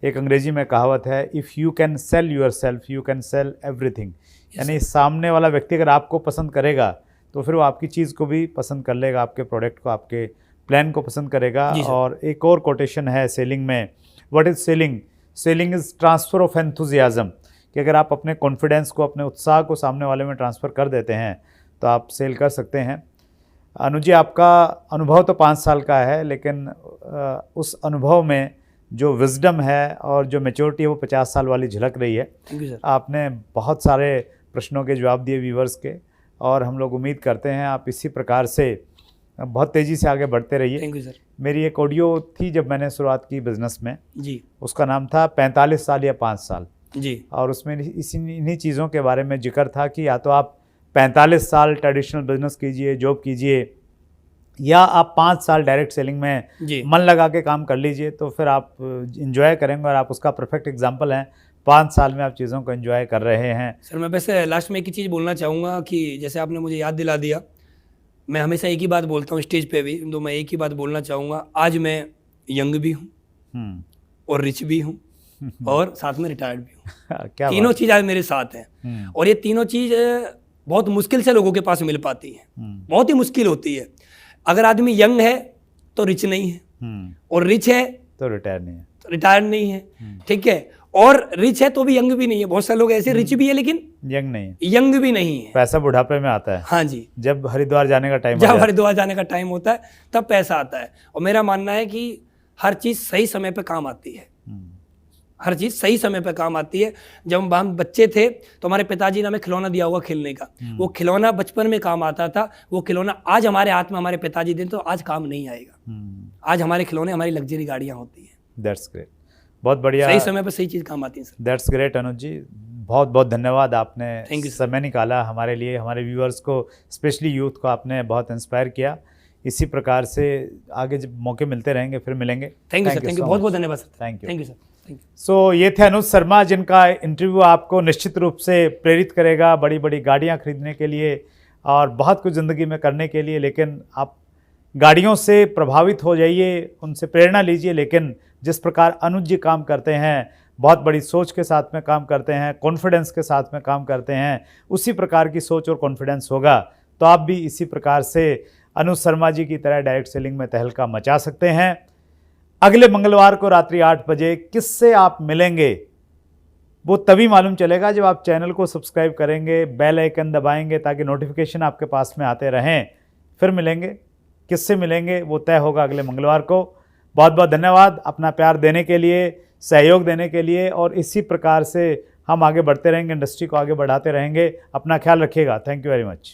एक अंग्रेजी में कहावत है, if you can sell yourself you can sell everything. यानी सामने वाला व्यक्ति अगर आपको पसंद करेगा तो फिर वो आपकी चीज़ को भी पसंद कर लेगा, आपके प्रोडक्ट को, आपके प्लान को पसंद करेगा। और एक और कोटेशन है सेलिंग में, what is selling? Selling is transfer of enthusiasm, कि अगर आप अपने कॉन्फिडेंस को, अपने उत्साह को सामने वाले में ट्रांसफ़र कर देते हैं तो आप सेल कर सकते हैं। अनुज जी, आपका अनुभव तो 5 साल का है, लेकिन उस अनुभव में जो विजडम है और जो मैच्योरिटी है वो 50 साल वाली झलक रही है। Thank you sir. आपने बहुत सारे प्रश्नों के जवाब दिए व्यूवर्स के, और हम लोग उम्मीद करते हैं आप इसी प्रकार से बहुत तेज़ी से आगे बढ़ते रहिए। Thank you sir. मेरी एक ऑडियो थी जब मैंने शुरुआत की बिज़नेस में, जी उसका नाम था 45 साल या 5 साल, जी और उसमें इन्हीं चीज़ों के बारे में जिक्र था कि या तो आप 45 साल ट्रेडिशनल बिजनेस कीजिए, जॉब कीजिए, या आप 5 साल डायरेक्ट सेलिंग में जी मन लगा के काम कर लीजिए, तो फिर आप इंजॉय करेंगे। और आप उसका परफेक्ट एग्जांपल हैं, 5 साल में आप चीज़ों को एंजॉय कर रहे हैं। सर, मैं वैसे लास्ट में एक ही चीज़ बोलना चाहूँगा कि जैसे आपने मुझे याद दिला दिया, मैं हमेशा एक ही बात बोलता हूँ स्टेज पे भी, तो मैं एक ही बात बोलना चाहूँगा, आज मैं यंग भी हूँ और रिच भी हूँ और साथ में रिटायर्ड भी हूँ। क्या तीनों चीज़ आज मेरे साथ हैं, और ये तीनों चीज़ बहुत मुश्किल से लोगों के पास मिल पाती हैं, बहुत ही मुश्किल होती है। अगर आदमी यंग है तो रिच नहीं है, और रिच है तो रिटायर नहीं है, तो रिटायर्ड नहीं है, ठीक है, और रिच है तो भी यंग भी नहीं है। बहुत सारे लोग ऐसे रिच भी है लेकिन यंग नहीं है, यंग भी नहीं है। पैसा बुढ़ापे में आता है। हाँ जी, जब हरिद्वार जाने का टाइम, जब हरिद्वार जाने का टाइम होता है तब पैसा आता है। और मेरा मानना है कि हर चीज़ सही समय पे काम आती है, हर चीज़ सही समय पे काम आती है। जब हम बच्चे थे तो हमारे पिताजी ने हमें खिलौना दिया होगा खेलने का, वो खिलौना बचपन में काम आता था, वो खिलौना आज हमारे हाथ में हमारे पिताजी दें तो आज काम नहीं आएगा। आज हमारे खिलौने हमारी लग्जरी गाड़ियाँ होती हैं। दैट्स ग्रेट, बहुत बढ़िया, सही समय पर सही चीज़ काम आती है सर। दैट्स ग्रेट अनुज जी, बहुत बहुत धन्यवाद। आपने Thank you, समय निकाला हमारे लिए, हमारे व्यूअर्स को, स्पेशली यूथ को आपने बहुत इंस्पायर किया। इसी प्रकार से आगे जब मौके मिलते रहेंगे फिर मिलेंगे। Thank you sir, thank you, बहुत बहुत धन्यवाद sir. Thank you, thank you sir, thank you. So ये थे अनुज शर्मा, जिनका इंटरव्यू आपको निश्चित रूप से प्रेरित करेगा बड़ी बड़ी गाड़ियाँ खरीदने के लिए और बहुत कुछ ज़िंदगी में करने के लिए। लेकिन आप गाड़ियों से प्रभावित हो जाइए, उनसे प्रेरणा लीजिए, लेकिन जिस प्रकार अनुज जी काम करते हैं, बहुत बड़ी सोच के साथ में काम करते हैं, कॉन्फिडेंस के साथ में काम करते हैं, उसी प्रकार की सोच और कॉन्फिडेंस होगा तो आप भी इसी प्रकार से अनुज शर्मा जी की तरह डायरेक्ट सेलिंग में तहलका मचा सकते हैं। अगले मंगलवार को रात्रि 8 बजे किससे आप मिलेंगे वो तभी मालूम चलेगा जब आप चैनल को सब्सक्राइब करेंगे, बेल आइकन दबाएंगे ताकि नोटिफिकेशन आपके पास में आते रहें। फिर मिलेंगे, किससे मिलेंगे वो तय होगा अगले मंगलवार को। बहुत बहुत धन्यवाद अपना प्यार देने के लिए, सहयोग देने के लिए, और इसी प्रकार से हम आगे बढ़ते रहेंगे, इंडस्ट्री को आगे बढ़ाते रहेंगे। अपना ख्याल रखिएगा। Thank you very much.